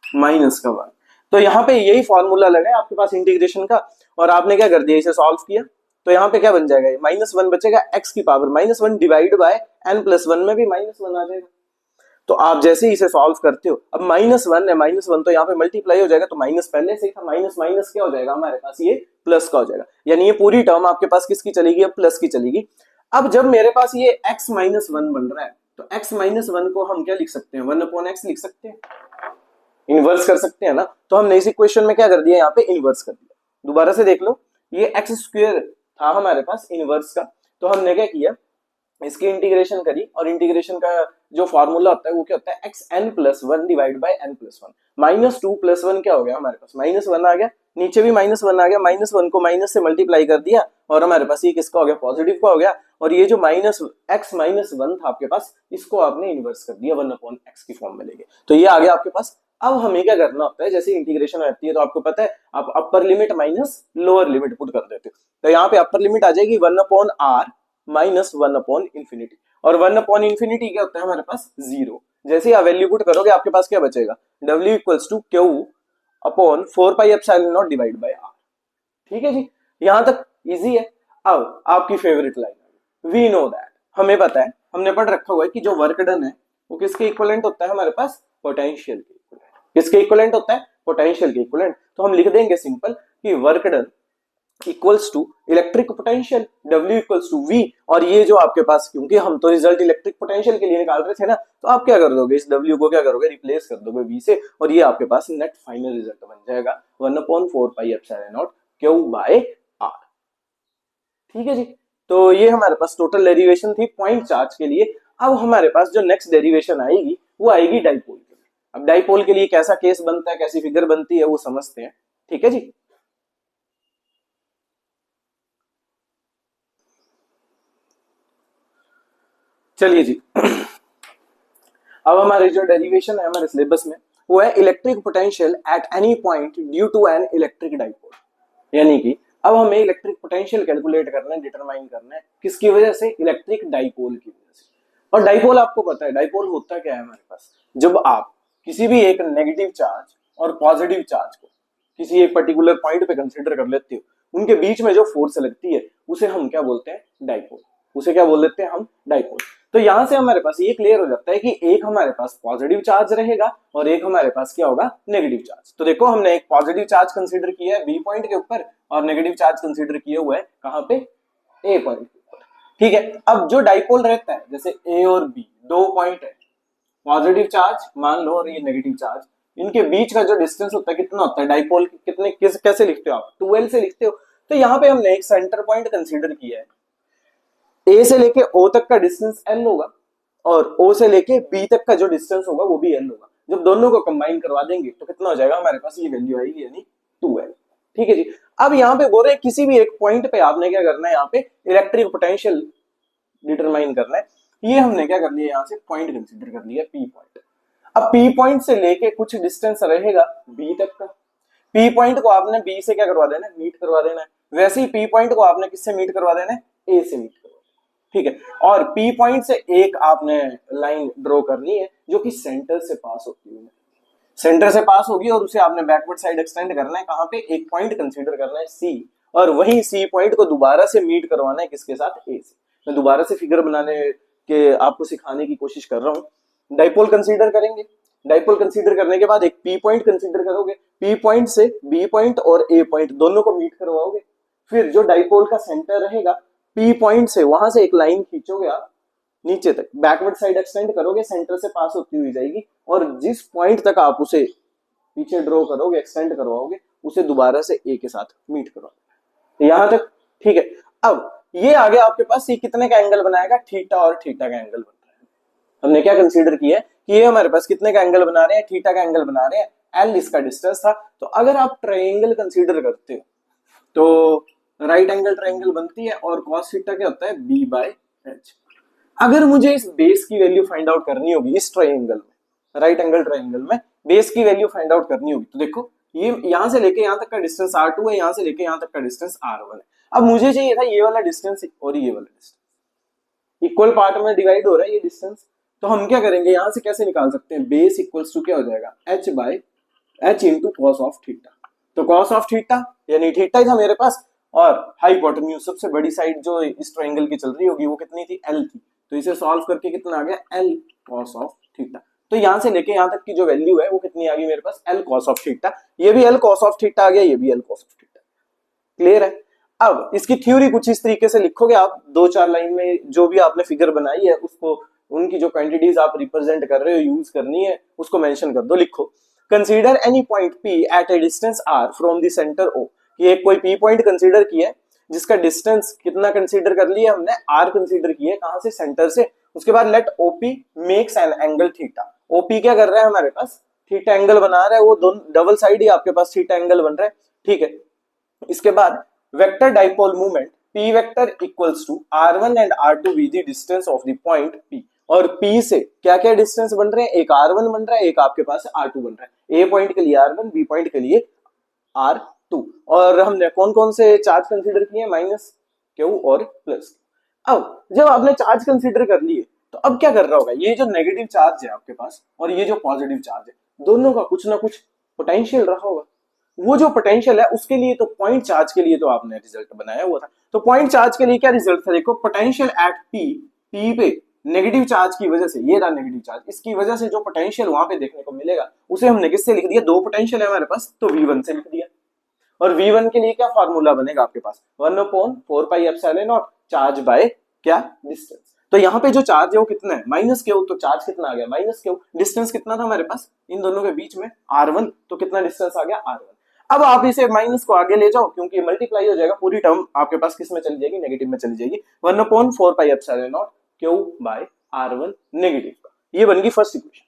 -1। तो यहाँ पे यही फॉर्मूला लगा है आपके पास इंटीग्रेशन का, और आपने क्या कर दिया, इसे सॉल्व किया, तो यहाँ पे क्या बन जाएगा, -1 बचेगा, x की पावर -1 डिवाइड बाय n+1 में भी -1 आ जाएगा। तो आप जैसे ही इसे सॉल्व करते हो, अब -1 है, -1 तो यहाँ पे मल्टीप्लाई हो जाएगा, तो माइनस पहले से ही था, माइनस माइनस क्या हो जाएगा हमारे पास, ये प्लस का हो जाएगा, यानी ये पूरी टर्म आपके पास किसकी चलेगी, अब प्लस की चलेगी। अब जब मेरे पास ये x-1 बन रहा है, तो x-1 को हम क्या लिख सकते हैं, 1/x लिख सकते हैं, इनवर्स कर सकते हैं ना। तो हमने इस इक्वेशन में क्या कर दिया, यहाँ पे इनवर्स कर दिया। दोबारा से देख लो, ये x² था हमारे पास इनवर्स का, तो हमने क्या किया, इसकी इंटीग्रेशन करी, और इंटीग्रेशन का जो फॉर्मूला होता है वो क्या होता है, xn+1 डिवाइड बाय n+1, -2+1 क्या हो गया हमारे पास, -1 आ गया, नीचे भी -1 आ गया, -1 को माइनस से मल्टीप्लाई कर दिया, और हमारे पास ये किसका हो गया, पॉजिटिव का हो गया, और ये जो -x-1 था आपके पास, इसको आपने इनवर्स कर दिया 1/x की फॉर्म में लेके, तो ये आ गया आपके पास। अब हमें क्या करना होता है, जैसे इंटीग्रेशन होती है तो आपको पता है आप upper limit minus lower limit put कर देते हो, तो यहाँ पे अपर लिमिट आ जाएगी 1/r माइनस 1/∞, और 1/∞ क्या होता है हमारे पास, 0। जैसे ही आप वैल्यू पुट करोगे आपके पास क्या बचेगा, w = q/4πε0 divide by r। ठीक है जी, यहां तक इजी है। अब आपकी favourite line, we know that, हमें पता है, हमने पढ़ रखा हुआ है कि जो वर्क डन है वो किसके इक्विवेलेंट होता है हमारे पास, पोटेंशियल के इक्विवेलेंट। किसके इक्विवेलेंट होता है, पोटेंशियल के इक्विवेलेंट। तो हम लिख देंगे सिंपल कि work done equals to electric potential W = V, और ये जो आपके पास, क्योंकि हम तो रिजल्ट इलेक्ट्रिक पोटेंशियल के लिए निकाल रहे थे ना, तो आप क्या कर दोगे, इस W को क्या करोगे, रिप्लेस कर दोगे V से, और ये आपके पास नेट फाइनल रिजल्ट बन जाएगा 1/4πε0 Q/r। ठीक है जी, तो ये हमारे पास टोटल डेरिवेशन थी पॉइंट चार्ज के लिए। अब हमारे पास जो नेक्स्ट डेरिवेशन आएगी वो आएगी डाइपोल के लिए। अब डाइपोल के लिए कैसा केस बनता है, कैसी फिगर बनती है वो समझते हैं। ठीक है जी, चलिए जी अब हमारे जो डेरिवेशन है हमारे सिलेबस में वो है electric potential at any point due to an electric dipole. यानी कि अब हमें इलेक्ट्रिक पोटेंशियल कैलकुलेट करना है, डिटरमाइन करना है, किसकी वजह से, इलेक्ट्रिक डाइपोल की वजह से। और डाइपोल आपको पता है, डाइपोल होता क्या है हमारे पास, जब आप किसी भी एक नेगेटिव चार्ज और पॉजिटिव चार्ज को किसी एक पर्टिकुलर पॉइंट पे कंसिडर कर लेते हो, उनके बीच में जो फोर्स लगती है उसे हम क्या बोलते हैं, डाइपोल। उसे क्या बोल देते हैं हम, डाइपोल। तो यहां से हमारे पास ये क्लियर हो जाता है कि एक हमारे पास पॉजिटिव चार्ज रहेगा और एक हमारे पास क्या होगा, नेगेटिव चार्ज। तो देखो हमने एक पॉजिटिव चार्ज कंसीडर किया है बी पॉइंट के ऊपर, और नेगेटिव चार्ज कंसीडर किया हुआ है कहां पे, ए पॉइंट के ऊपर। ठीक है, अब जो डाइपोल रहता है, जैसे ए और बी दो पॉइंट है, पॉजिटिव चार्ज मान लो और ये नेगेटिव चार्ज, इनके बीच का जो डिस्टेंस होता है कितना होता है, डाइपोल कितने कैसे लिखते हो आप, 12 से लिखते हो। तो यहाँ पे हमने एक सेंटर पॉइंट कंसीडर किया है, ए से लेके ओ तक का डिस्टेंस एल होगा, और ओ से लेके बी तक का जो डिस्टेंस होगा वो भी एल होगा। जब दोनों को कंबाइन करवा देंगे तो कितना हो जाएगा हमारे पास, ये वैल्यू आएगी यानी 2l। ठीक है जी, अब यहाँ पे बोल रहे हैं किसी भी एक पॉइंट पे आपने क्या करना है, यहाँ पे इलेक्ट्रिक पोटेंशियल डिटरमाइन करना है। ये हमने क्या कर लिया, यहाँ से पॉइंट कंसिडर कर लिया पी पॉइंट। अब पी पॉइंट से लेके कुछ डिस्टेंस रहेगा बी तक का, पी पॉइंट को आपने बी से क्या करवा देना है, मीट करवा देना है। वैसे ही पी पॉइंट को आपने किससे मीट करवा देना है, ए से मीट करवा देना। ठीक है, और पी पॉइंट से एक आपने लाइन ड्रॉ करनी है जो कि सेंटर से पास होती है, सेंटर से पास होगी, और उसे आपने बैकवर्ड साइड एक्सटेंड करना है, कहां पे, एक पॉइंट कंसीडर करना है सी, और वही सी पॉइंट को दोबारा से मीट करवाना है किसके साथ, ए से। मैं दोबारा से फिगर बनाने के आपको सिखाने की कोशिश कर रहा हूं। डाइपोल कंसीडर करेंगे, डाइपोल कंसीडर करने के बाद एक पी पॉइंट कंसीडर करोगे, पी पॉइंट से बी पॉइंट और ए पॉइंट दोनों को मीट करवाओगे, फिर जो डाइपोल का सेंटर रहेगा पी पॉइंट से वहां से एक लाइन खींचोगे आप नीचे तक, बैकवर्ड साइड एक्सटेंड करोगे, सेंटर से पास होती हुई जाएगी, और जिस पॉइंट तक आप उसे पीछे ड्रॉ करोगे, एक्सटेंड करवाओगे, उसे दोबारा से ए के साथ मीट करवाओगे। यहां तक ठीक है। अब ये आगे आपके पास ये कितने का एंगल बनाएगा, थीटा और थीटा का एंगल बन रहा है। हमने क्या कंसीडर किया है कि ये हमारे पास कितने का एंगल बना रहे हैं, थीटा का एंगल बना रहे हैं, एल इसका डिस्टेंस था। तो अगर आप ट्रायंगल कंसीडर करते हो तो राइट एंगल ट्रायंगल बनती है, और cos थीटा क्या होता है, b/h। अगर मुझे इस बेस की वैल्यू फाइंड आउट करनी होगी, इस ट्रायंगल में, राइट एंगल ट्रायंगल में बेस की वैल्यू फाइंड आउट करनी होगी, तो देखो ये यहां से लेके यहां तक का डिस्टेंस r2 है, यहां से लेके यहां तक का डिस्टेंस r1 है। अब मुझे चाहिए था ये वाला डिस्टेंस और ये वाला डिस्टेंस, इक्वल पार्ट में डिवाइड हो रहा है ये डिस्टेंस। तो हम क्या करेंगे, यहां से कैसे निकाल सकते हैं, बेस इक्वल्स टू क्या हो जाएगा, h इंटू कॉस ऑफ थीटा। तो कॉस ऑफ थीटा यानी थीटा ही था मेरे पास, और हाइपोटेन्यूज सबसे बड़ी साइड जो इस ट्रायंगल की चल रही होगी वो कितनी थी, एल थी। तो इसे सॉल्व करके कितना आ गया, एल कॉस ऑफ थीटा। तो यहां से लेके यहां तक की जो वैल्यू है वो कितनी आ गई मेरे पास, एल कॉस ऑफ थीटा। ये भी एल कॉस ऑफ थीटा आ गया, ये भी L cos of theta. Clear है। अब इसकी थ्योरी कुछ इस तरीके से लिखोगे आप, 2-4 लाइन में जो भी आपने फिगर बनाई है उसको, उनकी जो क्वांटिटीज आप रिप्रेजेंट कर रहे हो यूज करनी है उसको मेंशन कर दो। लिखो consider any point P at a distance R from the center O. ये एक कोई पी पॉइंट कंसीडर किया है जिसका डिस्टेंस कितना कंसीडर कर लिया हमने, आर कंसीडर किया है, कहां से, सेंटर से। उसके बाद let OP makes an angle theta. OP क्या कर रहा है हमारे पास, थीटा एंगल बना रहा है, वो दोनों डबल साइड ही आपके पास थीटा एंगल बन रहा है। ठीक है। इसके बाद vector dipole movement p vector equals to r1 and r2 be the distance of the point p। और p से क्या क्या डिस्टेंस बन रहे हैं, एक r1 बन रहा है, एक आपके पास r2 बन रहा है। a पॉइंट के लिए r1, b पॉइंट के लिए r2। और हमने कौन कौन से चार्ज कंसीडर किए, माइनस q और प्लस। अब जब आपने चार्ज कंसीडर कर लिए तो अब क्या कर रहा होगा, ये जो नेगेटिव चार्ज है आपके पास और ये जो पॉजिटिव चार्ज है, दोनों का कुछ ना कुछ पोटेंशियल रहा होगा। वो जो पोटेंशियल है उसके लिए तो पॉइंट चार्ज के लिए तो आपने रिजल्ट बनाया हुआ था, तो पॉइंट चार्ज के लिए क्या रिजल्ट था, देखो पोटेंशियल एट पी पे नेगेटिव चार्ज की वजह से, ये रहा नेगेटिव चार्ज, इसकी वजह से जो पोटेंशियल वहां पे देखने को मिलेगा उसे हमने किससे लिख दिया, दो पोटेंशियल है हमारे पास तो V1 से लिख दिया। और V1 के लिए क्या फॉर्मूला बनेगा आपके पास, 1/4πε0 चार्ज बाय क्या, डिस्टेंस। तो यहाँ पे जो चार्ज है वो कितना है, माइनस क्यू, तो चार्ज कितना आ गया, माइनस क्यू। डिस्टेंस कितना था हमारे पास इन दोनों के बीच में, r1, तो कितना डिस्टेंस आ गया, r1। अब आप इसे माइनस को आगे ले जाओ क्योंकि मल्टीप्लाई हो जाएगा, पूरी टर्म आपके पास किस में चली जाएगी, नेगेटिव में चली जाएगी। 1/4πε0 क्यू बाय r1 नेगेटिव का, ये बन गई फर्स्ट इक्वेशन।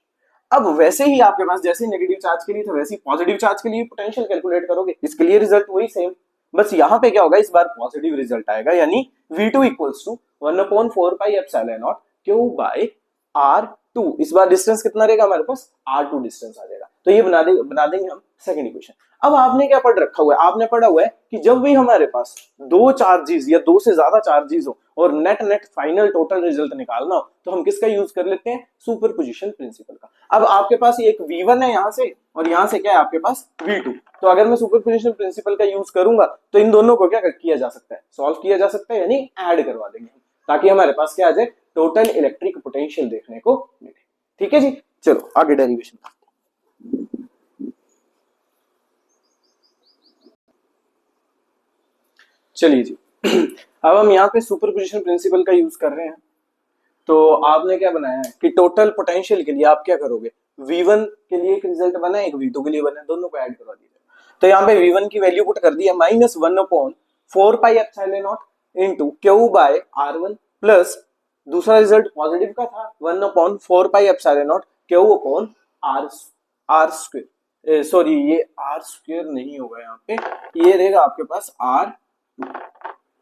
अब वैसे ही आपके पास जैसे नेगेटिव चार्ज के लिए था वैसे ही पॉजिटिव चार्ज के लिए पोटेंशियल कैलकुलेट करोगे, इसके लिए रिजल्ट वही सेम, बस यहाँ पे क्या होगा, इस बार पॉजिटिव रिजल्ट आएगा, यानी V2 equals to 1/4πε0 Q by r2। इस बार डिस्टेंस कितना रहेगा हमारे पास, r2 डिस्टेंस आ जाएगा। तो ये बना देंगे हम सेकंड इक्वेशन। अब आपने क्या पढ़ रखा हुआ है, आपने पढ़ा हुआ है कि जब भी हमारे पास दो चार्जेस या दो से ज्यादा चार्जेस हो और नेट फाइनल टोटल रिजल्ट निकालना हो तो हम किसका यूज कर लेते हैं, सुपरपोजिशन प्रिंसिपल का। अब आपके पास एक V1 है यहाँ से और यहाँ से क्या है आपके पास V2, तो अगर मैं सुपरपोजिशन प्रिंसिपल का यूज करूंगा तो इन दोनों को क्या किया जा सकता है, सॉल्व किया जा सकता है, यानी ऐड करवा देंगे ताकि हमारे पास क्या आ जाए, टोटल इलेक्ट्रिक पोटेंशियल देखने को मिले। ठीक है जी, चलो आगे डेरिवेशन। चलिए जी अब हम यहाँ पे सुपरपोजिशन प्रिंसिपल का यूज कर रहे हैं। तो आपने क्या बनाया है कि टोटल पोटेंशियल के लिए आप क्या करोगे, V1 के लिए एक रिजल्ट बना है, एक V2 के लिए बना है, दोनों को ऐड करवा दीजिए। तो यहाँ पे V1 की वैल्यू पुट कर दी है -1/4πε0 into q by r1 plus दूसरा रिजल्ट पॉजिटिव का था 1/4πε0 q upon r square. Sorry ये r स्क्वायर नहीं होगा यहाँ पे, ये रहेगा आपके पास r।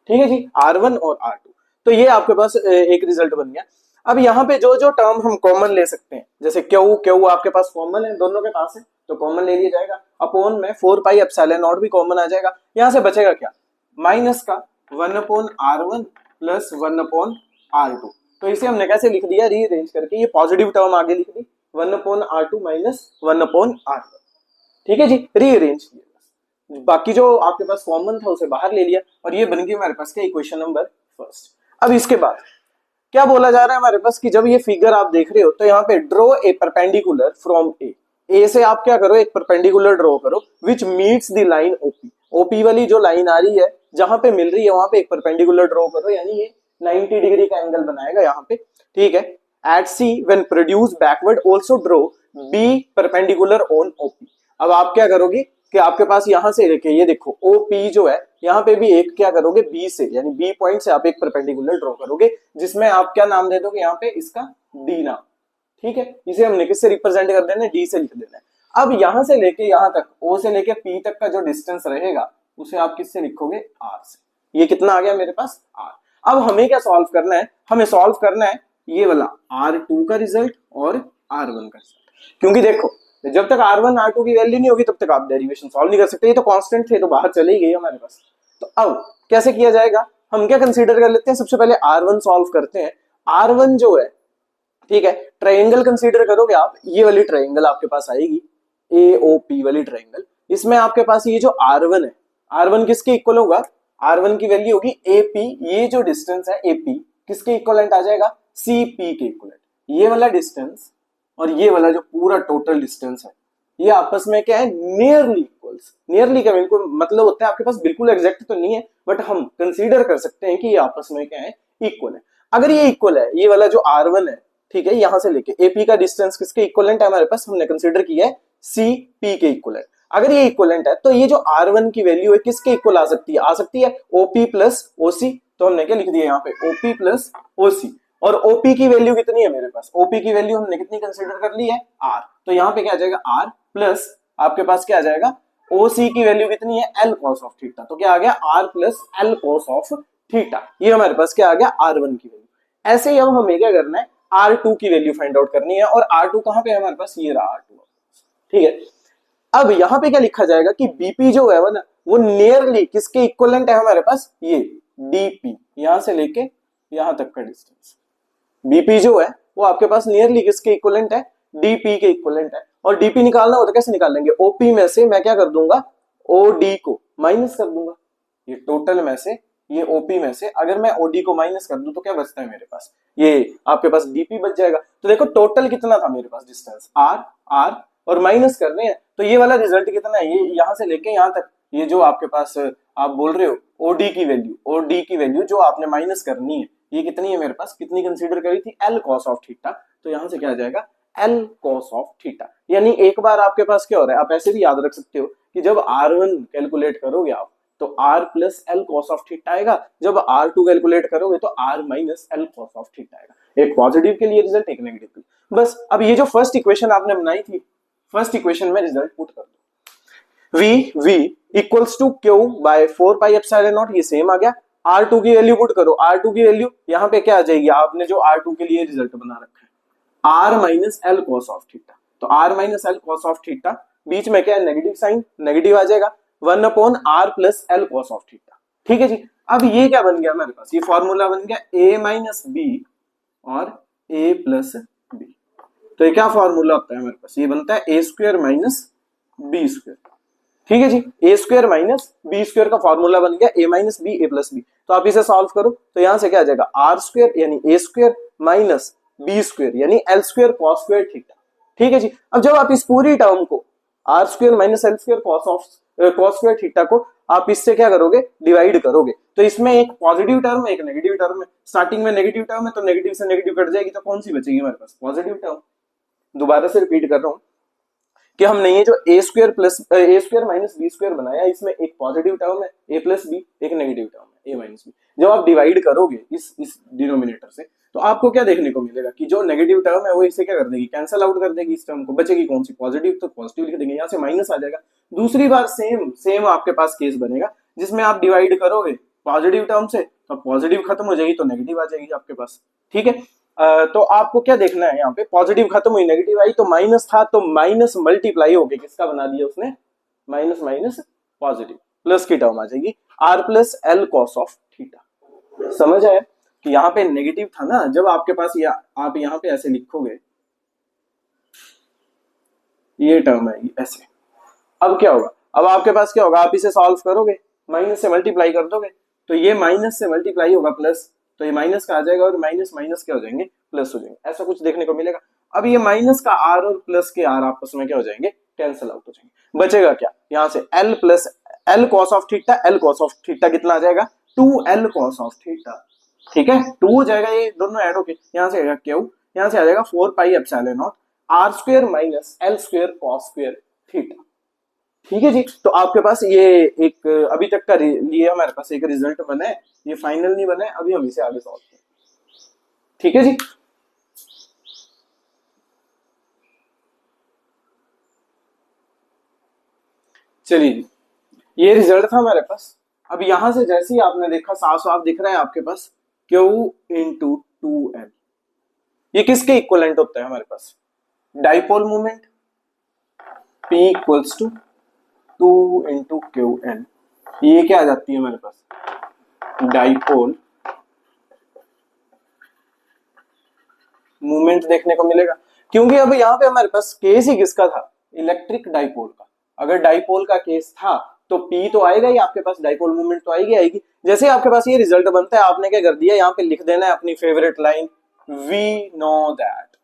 ठीक है जी, r1 और r2। तो ये आपके पास एक रिजल्ट बन गया। अब यहाँ पे जो जो टर्म हम कॉमन ले सकते हैं, जैसे क्यू आपके पास कॉमन है, दोनों के पास है तो कॉमन ले लिया जाएगा, अपॉन में 4πε0 भी कॉमन आ जाएगा। यहाँ से बचेगा क्या, माइनस का 1/r1 प्लस 1/r2। तो इसे हमने कैसे लिख दिया, रीअरेंज करके, ये पॉजिटिव टर्म आगे लिख दी 1/r2 माइनस 1/r1। ठीक है जी, रीअरेंज किया, बाकी जो आपके पास कॉमन था उसे बाहर ले लिया और ये बन गई हमारे पास क्या, इक्वेशन नंबर फर्स्ट। अब इसके बाद क्या बोला जा रहा है हमारे पास कि जब ये फिगर आप देख रहे हो तो यहाँ पे ड्रॉ ए परपेंडिकुलर फ्रॉम ए से आप क्या करो, एक परपेंडिकुलर ड्रॉ करो विच meets the line OP. OP वाली जो लाइन आ रही है जहां पे मिल रही है वहां पे एक परपेंडिकुलर ड्रॉ करो, यानी ये 90 डिग्री का एंगल बनाएगा यहाँ पे। ठीक है, at C when produce backward also draw B perpendicular on OP. अब आप क्या करोगे कि आपके पास यहां से देखिए, ये देखो OP जो है यहाँ पे भी एक क्या करोगे, B से, यानी B पॉइंट से आप एक परपेंडिकुलर ड्रॉ करोगे जिसमें आप क्या नाम दे दोगे यहाँ पे, इसका D नाम। ठीक है, इसे हमने किससे रिप्रेजेंट कर देना है, D से लिख देना है। अब यहां से लेके यहां तक, O से लेके P तक का जो डिस्टेंस रहेगा उसे आप किससे लिखोगे, R से। ये कितना आ गया मेरे पास, R। अब हमें क्या सॉल्व करना है, हमें सॉल्व करना है ये वाला R2 का रिजल्ट और R1 का रिजल्ट, क्योंकि देखो जब तक R1 R2 की वैल्यू नहीं होगी तब तक आप डेरिवेशन सॉल्व नहीं कर सकते, ये तो कांस्टेंट थे तो बाहर चले ही गए हमारे पास। तो अब कैसे किया जाएगा, हम क्या कंसीडर कर लेते हैं, सबसे पहले R1 सॉल्व करते हैं। R1 जो है, ठीक है, ट्रायंगल कंसीडर करोगे आप, ये वाली ट्रायंगल आपके पास आएगी, AOP वाली ट्रायंगल। इसमें आपके पास ये जो R1 है, R1 किसके इक्वल होगा, R1 की वैल्यू होगी AP, ये जो डिस्टेंस है AP किसके इक्वलेंट आ जाएगा, CP के इक्वलेंट। ये वाला डिस्टेंस और ये वाला जो पूरा टोटल डिस्टेंस है ये आपस में क्या है, नियरली इक्वल्स। नियरली का बिल्कुल मतलब होता है आपके पास बिल्कुल एग्जैक्ट तो नहीं है, बट हम कंसीडर कर सकते हैं कि ये आपस में क्या है, इक्वल है। अगर ये इक्वल है, ये वाला जो R1 है, ठीक है, यहां से लेके AP का डिस्टेंस किसके इक्वलेंट है हमारे पास, हमने कंसीडर किया है CP के इक्वलेंट। अगर ये इक्वलेंट है तो ये जो R1 की वैल्यू है किसके इक्वल आ सकती है, OP प्लस OC। तो हमने क्या लिख दिया यहाँ पे, OP प्लस OC। और OP की वैल्यू कितनी है मेरे पास, OP की वैल्यू हमने कितनी कंसीडर कर ली है, R। तो यहाँ पे क्या आ जाएगा, R प्लस आपके पास क्या आ जाएगा, OC की वैल्यू कितनी है, L cos ऑफ थीटा। तो क्या आ गया, R plus L cos of theta. ये हमारे पास क्या आ गया, R1 की वैल्यू। ऐसे ही अब हमें क्या करना है, R2 की वैल्यू फाइंड आउट करनी है। और R2 कहां पे है हमारे पास, ये रहा R2, ठीक है। अब यहां पे क्या लिखा जाएगा कि BP जो है ना, वो नियरली किसके इक्वलेंट है हमारे पास, ये DP, यहां से लेके यहां तक का डिस्टेंस। BP जो है वो आपके पास नियरली किसके इक्वलेंट है, DP के इक्वलेंट है। और DP निकालना हो तो कैसे निकाल लेंगे, OP में से मैं क्या कर दूंगा, OD को माइनस कर दूंगा। ये टोटल में से, ये OP में से अगर मैं OD को माइनस कर दूं तो क्या बचता है मेरे पास, ये आपके पास DP बच जाएगा। तो देखो टोटल कितना था मेरे पास डिस्टेंस, R और माइनस करने हैं। तो ये वाला रिजल्ट कितना है, ये यहां से लेके यहां तक, ये जो आपके पास आप बोल रहे हो OD की वैल्यू जो आपने माइनस करनी है, ये कितनी है मेरे पास, कितनी कंसीडर करी थी, L cos ऑफ थीटा। तो यहां से क्या आ जाएगा, L cos ऑफ थीटा। यानी एक बार आपके पास क्या हो रहा है, आप ऐसे भी याद रख सकते हो कि जब R1 कैलकुलेट करोगे आप तो R plus L cos of theta आएगा, जब R2 कैलकुलेट करोगे तो R minus L cos of theta आएगा। एक पॉजिटिव के लिए रिजल्ट, एक नेगेटिव के लिए। बस अब ये जो फर्स्ट इक्वेशन आपने बनाई थी, फर्स्ट इक्वेशन में रिजल्ट पुट कर दो, V equals to Q by 4 pi epsilon nought, ये सेम आ गया। R2 की वैल्यू पुट करो, R2 की वैल्यू यहाँ पे क्या आ जाएगी, आपने जो R2 के लिए रिजल्ट बना रखा है, R minus L cos of थीटा। तो R minus L cos of थीटा, बीच में क्या है, नेगेटिव साइन, नेगेटिव आ जाएगा, 1 upon R plus L cos of थीटा। ठीक है जी। अब ये क्या बन गया हमारे पास, ये फॉर्मूला बन गया A माइनस B और A प्लस B। तो ये क्या फॉर्मूला होता है हमारे पास, ये बनता है A square minus B square. ठीक है जी, A square minus B square का फॉर्मूला बन गया A minus B A plus B। तो आप इसे सॉल्व करो तो यहां से क्या आ जाएगा, R स्क्वायर यानी A square minus B square यानी L square cos square theta. ठीक है जी। अब जब आप इस पूरी टर्म को R square minus L square cos square theta को आप इससे क्या करोगे, डिवाइड करोगे, तो इसमें एक पॉजिटिव टर्म है, एक नेगेटिव टर्म है। स्टार्टिंग में नेगेटिव टर्म है तो नेगेटिव से नेगेटिव कट जाएगी, तो कौन सी बचेगी हमारे पास, पॉजिटिव टर्म। दोबारा से रिपीट कर रहा हूं कि हमने ये जो A square minus B square बनाया, इसमें एक पॉजिटिव टर्म है A प्लस B, एक नेगेटिव टर्म है A माइनस B। जब आप डिवाइड करोगे इस डिनोमिनेटर से, तो आपको क्या देखने को मिलेगा कि जो नेगेटिव टर्म है वो इसे क्या कर देगी, कैंसल आउट कर देगी इस टर्म को, बचेगी कौन सी, पॉजिटिव। तो पॉजिटिव लिख देंगे, यहाँ से माइनस आ जाएगा। दूसरी बार सेम आपके पास केस बनेगा जिसमें आप डिवाइड करोगे पॉजिटिव टर्म से, तो पॉजिटिव खत्म हो जाएगी तो नेगेटिव आ जाएगी आपके पास। ठीक है, तो आपको क्या देखना है, यहाँ पे पॉजिटिव खत्म हुई, नेगेटिव आई, तो माइनस था तो माइनस मल्टीप्लाई होके किसका बना दिया उसने, माइनस माइनस पॉजिटिव, प्लस की टर्म आ जाएगी R plus L cos of theta. समझ आया कि यहाँ पे नेगेटिव था ना, जब आपके पास आप यहाँ पे ऐसे लिखोगे, ये टर्म है ऐसे, अब क्या होगा, अब आपके पास क्या होगा, आप इसे सॉल्व करोगे, माइनस से मल्टीप्लाई कर दोगे, तो ये माइनस से मल्टीप्लाई होगा प्लस, तो ये माइनस का आ जाएगा और माइनस माइनस क्या हो जाएंगे, प्लस हो जाएंगे, ऐसा कुछ देखने को मिलेगा। अब ये माइनस का R और प्लस के R आपस में क्या हो जाएंगे, कैंसिल आउट हो जाएंगे। बचेगा क्या, यहाँ से L plus L cos of theta, L cos of theta कितना आ जाएगा, 2L cos ऑफ थीटा। ठीक है, 2 हो जाएगा, ये दोनों ऐड होके यहाँ से आएगा Q, यहाँ से आ जाएगा 4 pi epsilon not R square minus L square cos square theta. ठीक है जी। तो आपके पास ये एक अभी तक का लिए हमारे पास एक रिजल्ट बना है, ये फाइनल नहीं बना है, अभी हम इसे आगे सॉल्व करें। ठीक है जी। चलिए, ये रिजल्ट था हमारे पास। अब यहां से जैसे ही आपने देखा, साफ साफ दिख रहा है आपके पास Q इंटू 2L, ये किसके इक्वलेंट होता है हमारे पास, dipole moment P equals to 2 into QN। ये क्या आ जाती है हमारे पास, डाइपोल मूवमेंट देखने को मिलेगा, क्योंकि अब यहाँ पे हमारे पास केस ही किसका था, इलेक्ट्रिक डाइपोल का। अगर डाइपोल का केस था तो P तो आएगा ही आपके पास, डाइपोल मूवमेंट तो आएगी। जैसे आपके पास ये रिजल्ट बनता है, आपने क्या कर दिया, यहाँ पे लिख देना है अपनी favourite line, we know that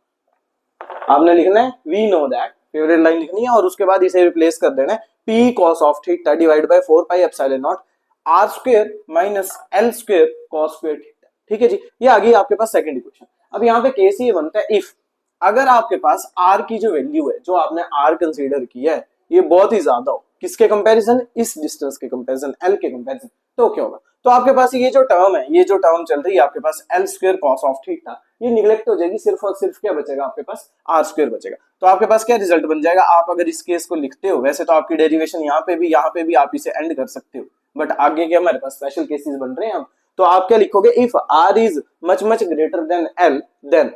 आपने लिखना है we know that, favourite line लिखनी है और उसके बाद इसे रिप्लेस कर देना है P cos of theta divide by 4 pi epsilon nought R square minus L square cos square theta. ठीक है जी, ये आ गई आपके पास सेकंड इक्वेशन। अब यहाँ पे केस ये बनता है इफ अगर आपके पास आर की जो वैल्यू है, जो आपने आर कंसीडर किया है, ये बहुत ही ज्यादा हो, किसके कंपैरिजन, इस डिस्टेंस के कंपैरिजन, एल के कंपैरिजन, तो क्या होगा, तो आपके पास ये जो टर्म है, ये जो टर्म चल रही है आपके पास L square cos of theta, ये निगलेक्ट हो जाएगी, सिर्फ और सिर्फ क्या बचेगा आपके पास, आर स्क्वायर बचेगा। तो आपके पास क्या रिजल्ट बन जाएगा, आप अगर इस केस को लिखते हो, वैसे तो आपकी डेरिवेशन यहाँ पे भी आप इसे एंड कर सकते हो, बट आगे के हमारे पास स्पेशल केसेस बन रहे हैं अब, तो आप क्या लिखोगे, if R is much much greater than L then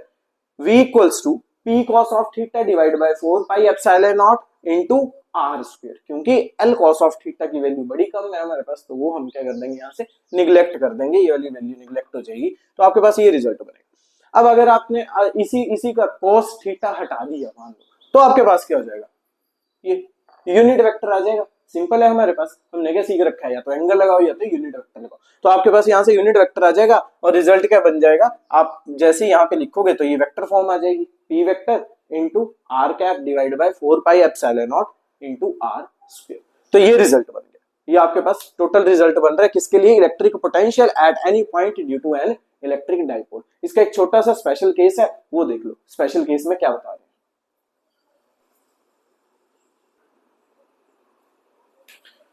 v equals to p cos of theta divide by 4 pi epsilon nought into r square, क्योंकि l cos ऑफ थीटा की वैल्यू बड़ी कम है हमारे पास, तो वो हम क्या कर देंगे, यहाँ से निगलेक्ट कर देंगे, ये वाली वैल्यू निगलेक्ट हो जाएगी, तो आपके पास ये रिजल्ट बनेगा। अब अगर आपने इसी का cos थीटा हटा दिया मान लो, तो आपके पास क्या हो जाएगा, ये यूनिट वेक्टर आ जाएगा। सिंपल है हमारे पास, हमने क्या सीख रखा है, या तो एंगल लगाओ या तो यूनिट वेक्टर लगाओ, तो आपके पास यहाँ से यूनिट वेक्टर आ जाएगा और रिजल्ट क्या बन जाएगा, आप जैसे यहाँ पे लिखोगे तो ये वेक्टर फॉर्म आ जाएगी, P vector into R cap divide by 4 pi epsilon nought into R square, तो ये रिजल्ट बन गया। ये आपके पास टोटल रिजल्ट बन रहा है किसके लिए, electric potential at any point due to an electric dipole. इसका एक छोटा सा स्पेशल केस है, वो देख लो स्पेशल केस में क्या बता रहे हैं।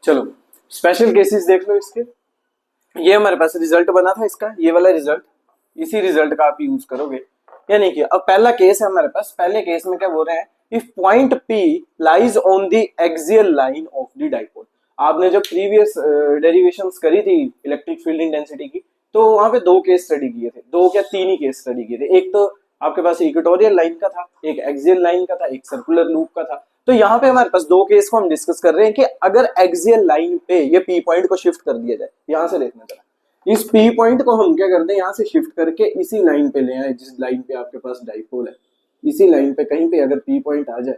चलो स्पेशल केसेस देख लो इसके, ये हमारे पास रिजल्ट बना था इसका, ये वाला रिजल्ट, इसी रिजल्ट का आप यूज करोगे, यानी कि अब पहला केस है हमारे पास, पहले केस में क्या बोल रहे हैं, if point P lies on the axial line of the dipole. आपने जब प्रीवियस डेरिवेशंस करी थी इलेक्ट्रिक फील्ड इंटेंसिटी की, तो वहां पे दो केस स्टडी किए थे, दो क्या तीन ही केस स्टडी किए थे, एक तो आपके पास इक्वेटोरियल लाइन का था, एक एक्सियल लाइन का था, एक सर्कुलर लूप का था। तो यहाँ पे हमारे पास दो केस को हम डिस्कस कर रहे हैं कि अगर एक्सियल लाइन पे ये पी पॉइंट को शिफ्ट कर दिया जाए, यहां से देखना जरा, इस पी पॉइंट को हम क्या करते हैं, यहाँ से शिफ्ट करके इसी लाइन पे ले आए, जिस लाइन पे आपके पास डाइपोल है, इसी लाइन पे कहीं पे अगर पी पॉइंट आ जाए,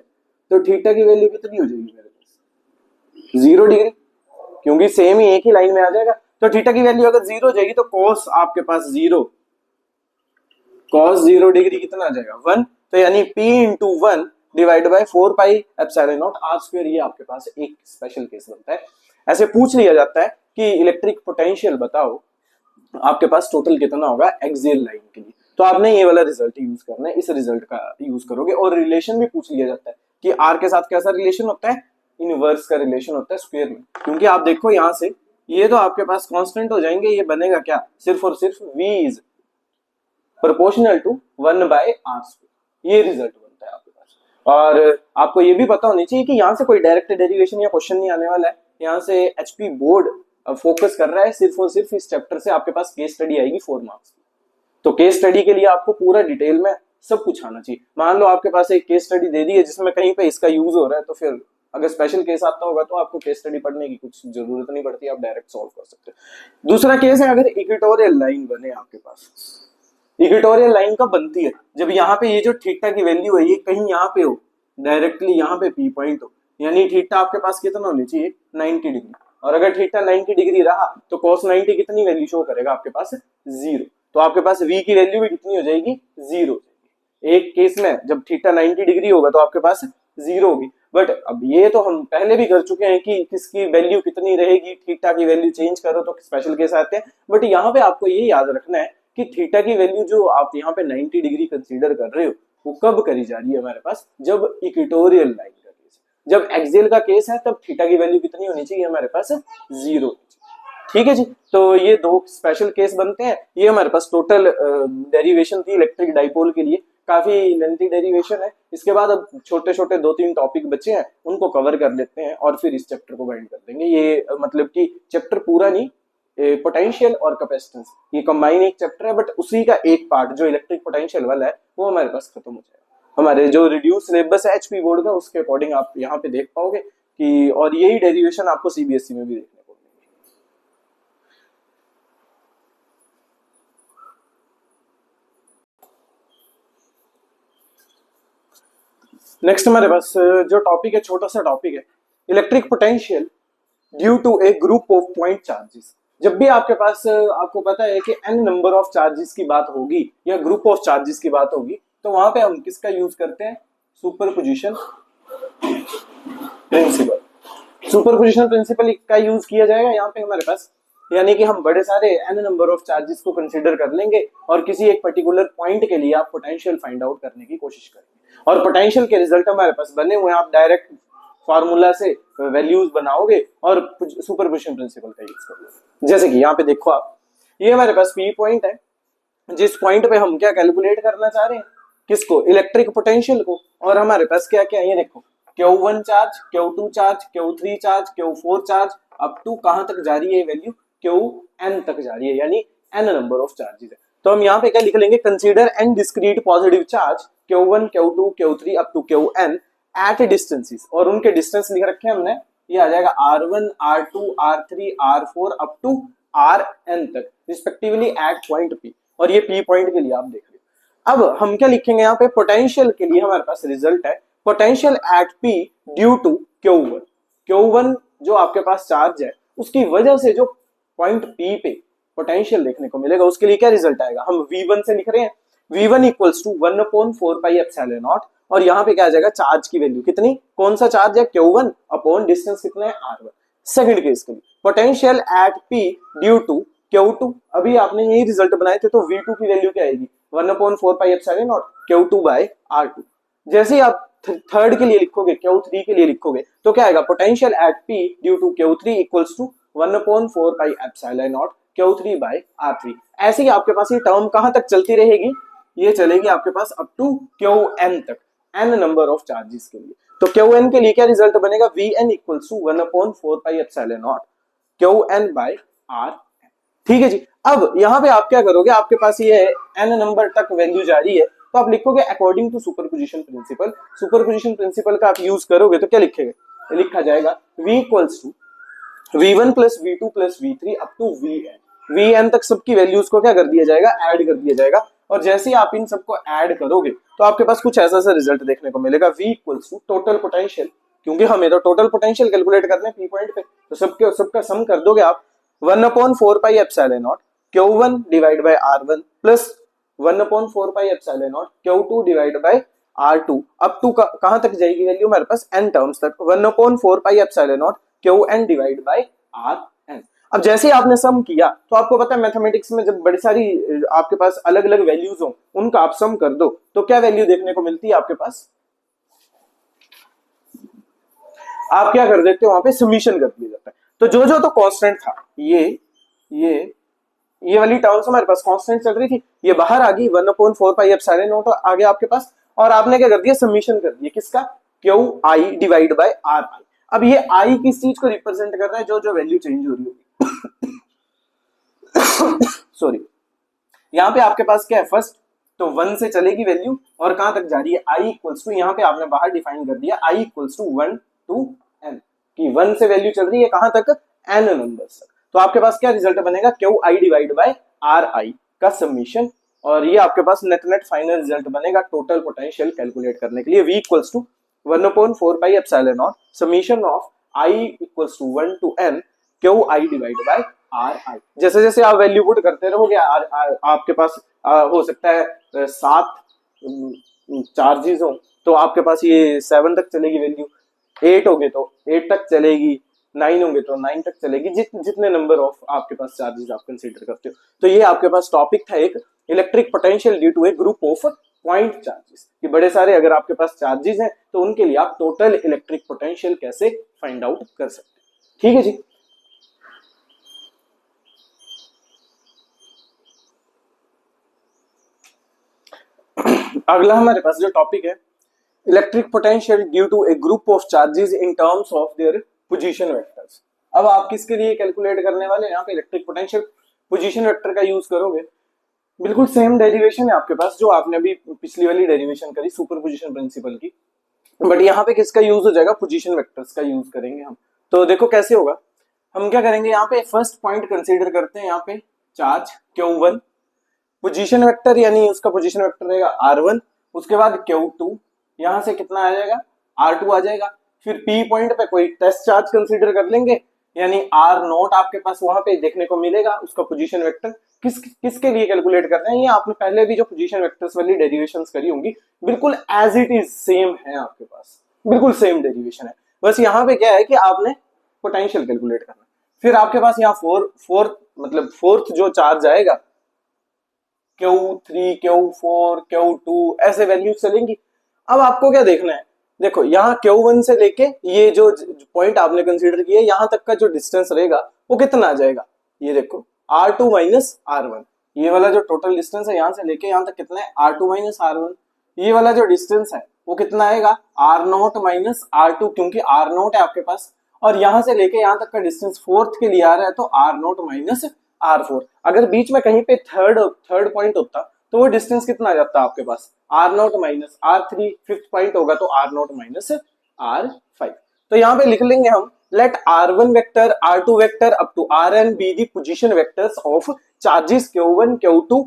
तो थीटा की वैल्यू कितनी हो जाएगी मेरे पास, 0 डिग्री, क्योंकि सेम ही एक ही लाइन में आ जाएगा। तो थीटा की वैल्यू अगर 0 हो जाएगी तो कॉस आपके पास 0, कॉस 0 डिग्री कितना आ जाएगा 1, तो यानी p into 1 divide by 4 pi epsilon nought R square, ये आपके पास एक स्पेशल केस बनता है। ऐसे पूछ लिया जाता है कि इलेक्ट्रिक पोटेंशियल बताओ आपके पास टोटल कितना होगा एक्सियल लाइन के लिए, तो आपने ये वाला रिजल्ट यूज करना है, इस रिजल्ट का यूज करोगे। और रिलेशन भी पूछ लिया जाता है कि आर के साथ कैसा रिलेशन होता है, इनवर्स का रिलेशन होता है स्क्वायर में, क्योंकि आप देखो यहाँ से ये तो आपके पास कांस्टेंट हो जाएंगे, ये बनेगा क्या, सिर्फ और सिर्फ v is proportional to 1 by R square, ये रिजल्ट बनता है आपके पास। और आपको ये भी पता होनी चाहिए कि यहाँ से कोई डायरेक्ट डेरिवेशन या क्वेश्चन नहीं आने वाला है, यहाँ से एचपी बोर्ड फोकस कर रहा है सिर्फ और सिर्फ इस चैप्टर से आपके पास केस स्टडी आएगी 4 मार्क्स की, तो केस स्टडी के लिए आपको पूरा डिटेल में सब कुछ आना चाहिए। मान लो आपके पास एक केस स्टडी दे दी है जिसमें कहीं पे इसका यूज हो रहा है, तो फिर अगर स्पेशल केस आता होगा तो आपको केस स्टडी पढ़ने की कुछ जरूरत नहीं पड़ती, आप डायरेक्ट सॉल्व कर सकते हैं। दूसरा केस है अगर इक्वेटोरियल लाइन बने आपके पास, इक्वेटोरियल लाइन कब बनती है, जब यहाँ पे ये जो थीटा की वैल्यू है ये कहीं यहाँ पे हो, डायरेक्टली यहाँ पे पी पॉइंट हो, यानी थीटा आपके पास कितना होनी चाहिए 90 डिग्री, और अगर थीटा 90 डिग्री रहा तो cos 90 कितनी वैल्यू शो करेगा आपके पास 0, तो आपके पास v की वैल्यू भी कितनी हो जाएगी 0। एक केस में जब थीटा 90 डिग्री होगा तो आपके पास 0 होगी, बट अब ये तो हम पहले भी कर चुके हैं कि किसकी वैल्यू कितनी रहेगी, थीटा की वैल्यू चेंज करो तो स्पेशल केस आते हैं। बट यहाँ पे आपको ये याद रखना है कि थीटा की वैल्यू जो आप यहाँ पे 90 डिग्री कंसीडर कर रहे हो वो कब करी जा रही है हमारे पास, जब इक्वेटोरियल लाइन का केस, जब एक्सियल का केस है तब थीटा की वैल्यू कितनी होनी चाहिए हमारे पास 0। ठीक है जी, तो ये दो स्पेशल केस बनते हैं। ये हमारे पास टोटल डेरिवेशन थी इलेक्ट्रिक डाइपोल के लिए, काफी लेंथी डेरिवेशन है। इसके बाद अब छोटे छोटे 2-3 टॉपिक बचे हैं, उनको कवर कर लेते हैं और फिर इस चैप्टर को वाइंड कर देंगे। ये मतलब कि चैप्टर पूरा नहीं, पोटेंशियल और कैपेसिटेंस ये कंबाइन एक चैप्टर है, बट उसी का एक पार्ट जो इलेक्ट्रिक पोटेंशियल वाला है वो हमारे पास खत्म हो जाएगा। हमारे जो रिड्यूस सिलेबस है एचपी बोर्ड का उसके अकॉर्डिंग आप यहाँ पे देख पाओगे कि, और यही डेरिवेशन आपको सीबीएसई में भी देखने को मिलेगी। नेक्स्ट हमारे पास जो टॉपिक है, छोटा सा टॉपिक है, electric potential due to a group of point charges. जब भी आपके पास आपको पता है कि n नंबर ऑफ चार्जेस की बात होगी या ग्रुप ऑफ चार्जेस की बात होगी, तो वहां पे हम किसका यूज करते हैं, सुपरपोजिशन प्रिंसिपल। सुपरपोजिशन प्रिंसिपल का यूज किया जाएगा यहाँ पे हमारे पास, यानी कि हम बड़े सारे n नंबर ऑफ चार्जेस को कंसीडर कर लेंगे और किसी एक पर्टिकुलर पॉइंट के लिए आप पोटेंशियल फाइंड आउट करने की कोशिश करेंगे, और पोटेंशियल के रिजल्ट हमारे पास बने हुए हैं, आप डायरेक्ट फार्मूला से वैल्यूज बनाओगे और सुपरपोजिशन प्रिंसिपल का यूज करोगे। जैसे कि यहाँ पे देखो आप, ये हमारे पास पी पॉइंट है, जिस पॉइंट पे हम क्या कैलकुलेट करना चाह रहे हैं, किसको, इलेक्ट्रिक पोटेंशियल को। और हमारे पास क्या क्या है ये देखो, Q1 charge, Q2 charge, Q3 charge, Q4 charge, up to कहां तक जा रही है वैल्यू, Qn तक जा रही है, यानी n नंबर ऑफ चार्जेस है। तो हम यहाँ पे क्या लिख लेंगे, consider n discrete positive charge Q1 Q2 Q3 up to Qn at distances, और उनके डिस्टेंस लिख रखे हैं हमने, ये आ जाएगा R1 R2 R3 R4 up to Rn तक रिस्पेक्टिवली एट पॉइंट P, और ये P पॉइंट के लिए आप देख रहे हो। अब हम क्या लिखेंगे यहाँ पे, पोटेंशियल के लिए हमारे पास रिजल्ट है potential at P due to Q1। Q1 जो आपके पास चार्ज है उसकी वजह से जो पॉइंट P पे पोटेंशियल देखने को मिलेगा, उसके लिए क्या रिजल्ट आएगा, हम V1 से लिख रहे हैं, V1 equals to 1/4 pi epsilon not, और यहाँ पे क्या आ जाएगा, चार्ज की वैल्यू कितनी, कौन सा चार्ज है, Q1 अपॉन डिस्टेंस कितना है, R1। सेकंड केस के लिए potential at P due to Q2, अभी आपने यही रिजल्ट बनाए थे, तो V2 की वैल्यू क्या आएगी, 1/4 pi epsilon nought Q2 bye R2। जैसे ही आप थर्ड के लिए लिखोगे, Q3 के लिए लिखोगे, तो क्या आएगा, potential at P due to Q3 equals to 1/4 pi epsilon nought Q3 by R3। ऐसे ही आपके पास ये टर्म कहां तक चलती रहेगी, ये चलेगी आपके पास अप टू Qn तक, n नंबर ऑफ चार्जेस के लिए। तो Qn के लिए क्या रिजल्ट बनेगा, Vn equals to 1/4 pi epsilon nought Qn by R। ठीक है जी। अब यहाँ पे आप क्या करोगे, आपके पास ये n नंबर तक वैल्यू जा रही है, तो आप लिखोगे according to superposition principle. Superposition principle का आप यूज करोगे तो क्या लिखेगा, लिखा जाएगा V equals to V1 plus V2 plus V3 up to Vn तक सबकी वैल्यूज को क्या कर दिया जाएगा, ऐड कर दिया जाएगा। और जैसे ही आप इन सबको ऐड करोगे तो आपके पास कुछ ऐसा सा रिजल्ट देखने को मिलेगा, V equals to total potential, क्योंकि हमें तो टोटल पोटेंशियल कैलकुलेट करने हैं P पॉइंट पे, तो सबका सम कर दोगे आप, 1/4 pi epsilon nought Q1 divide by R1 plus 1/4 pi epsilon nought Q2 divide by R2 up to कहां तक जाएगी वैल्यू हमारे पास, n टर्म्स तक, 1/4 pi epsilon nought Qn divide by Rn। अब जैसे ही आपने सम किया, तो आपको पता है मैथमेटिक्स में जब बड़ी सारी आपके पास अलग अलग वैल्यूज हो, उनका आप सम कर दो तो क्या वैल्यू देखने को मिलती है आपके पास, आप क्या कर देते हो, वहां पे समीशन कर दिया जाता है। तो जो तो कांस्टेंट था, ये वाली टर्म्स हमारे पास कांस्टेंट चल रही थी, ये बाहर आ गई, 1/4 पाई एप्सिलॉन नॉट आ गया आपके पास, और आपने क्या कर दिया, समीशन कर दिया किसका, Qi डिवाइड बाय Ri। अब ये I किस चीज को रिप्रेजेंट कर रहा है, जो वैल्यू चेंज हो रही होगी सॉरी, यहाँ पे आपके पास क्या है, फर्स्ट तो 1 से चलेगी वैल्यू, और कहां तक जा रही है, I इक्वल्स टू, यहाँ पे आपने बाहर डिफाइन कर दिया I equals to 1 to n, कि 1 से वैल्यू चल रही है कहां तक, n नंबर तक। तो आपके पास क्या रिजल्ट बनेगा, Qi डिवाइड बाय Ri का समीशन, और ये आपके पास नेट फाइनल रिजल्ट बनेगा टोटल पोटेंशियल कैलकुलेट करने के लिए, V equals to 1/4 pi epsilon nought summation of I equals to 1 to n Qi divide by Ri। जैसे जैसे आप वैल्यू पुट करते रहोगे, आपके पास हो सकता है 7 चार्जेस हो, तो आपके पास ये 7 तक चलेगी वैल्यू, 8 होंगे तो 8 तक चलेगी, 9 होंगे तो 9 तक चलेगी, जितने नंबर ऑफ आपके पास चार्जेस आप कंसीडर करते हो। तो ये आपके पास टॉपिक था एक, electric potential due to a group of point charges, कि बड़े सारे अगर आपके पास चार्जेस हैं तो उनके लिए आप टोटल इलेक्ट्रिक पोटेंशियल कैसे फाइंड आउट कर सकते हैं। ठीक है जी। अगला हमारे पास जो टॉपिक है, electric potential due to a group of charges in terms of their position vectors. अब आप किसके लिए कैलकुलेट करने वाले हैं, यहाँ पे इलेक्ट्रिक पोटेंशियल पोजीशन वेक्टर का यूज करोगे। बिल्कुल सेम डेरिवेशन है आपके पास जो आपने अभी पिछली वाली डेरिवेशन करी सुपरपोजिशन प्रिंसिपल की, बट यहाँ पे किसका यूज हो जाएगा, पोजीशन वेक्टर्स का यूज करेंगे हम। तो देखो कैसे होगा, हम क्या करेंगे, यहाँ पे फर्स्ट पॉइंट कंसीडर करते हैं, यहाँ पे चार्ज Q1, पोजीशन वेक्टर यानी उसका पोजीशन वेक्टर रहेगा R1, उसके बाद Q2, यहां से कितना आ जाएगा, R2 आ जाएगा, फिर P पॉइंट पे कोई टेस्ट चार्ज कंसीडर कर लेंगे, यानी R0 आपके पास वहां पे देखने को मिलेगा उसका पोजीशन वेक्टर, किसके लिए कैलकुलेट कर रहे हैं, ये आपने पहले भी जो पोजीशन वेक्टर्स वाली डेरिवेशंस करी होंगी बिल्कुल एज इट इज सेम है आपके पास, बिल्कुल सेम डेरिवेशन है। बस यहाँ पे क्या है कि आपने पोटेंशियल कैलकुलेट करना। फिर आपके पास यहाँ फोर्थ जो चार्ज आएगा Q3 Q4 Q2 ऐसे वैल्यूज चलेंगी। अब आपको क्या देखना है, देखो यहाँ Q1 से लेके ये जो पॉइंट आपने कंसीडर किया यहाँ तक का जो डिस्टेंस रहेगा वो कितना आ जाएगा, ये देखो R2 माइनस R1, ये वाला जो टोटल डिस्टेंस है यहाँ से लेके यहाँ तक कितना है R2 माइनस R1, ये वाला जो डिस्टेंस है वो कितना आएगा R0 माइनस R2, क्योंकि R0 है आपके पास, और यहाँ से लेके यहाँ तक का डिस्टेंस फोर्थ के लिए आ रहा है तो R0 माइनस R4। अगर बीच में कहीं पे थर्ड पॉइंट होता तो वो डिस्टेंस कितना आ जाता आपके पास R0 minus R3, fifth point होगा तो R0 माइनस R5। तो यहाँ पे लिख लेंगे हम let R1 vector R2 vector up to Rn be the position vectors of charges Q1 Q2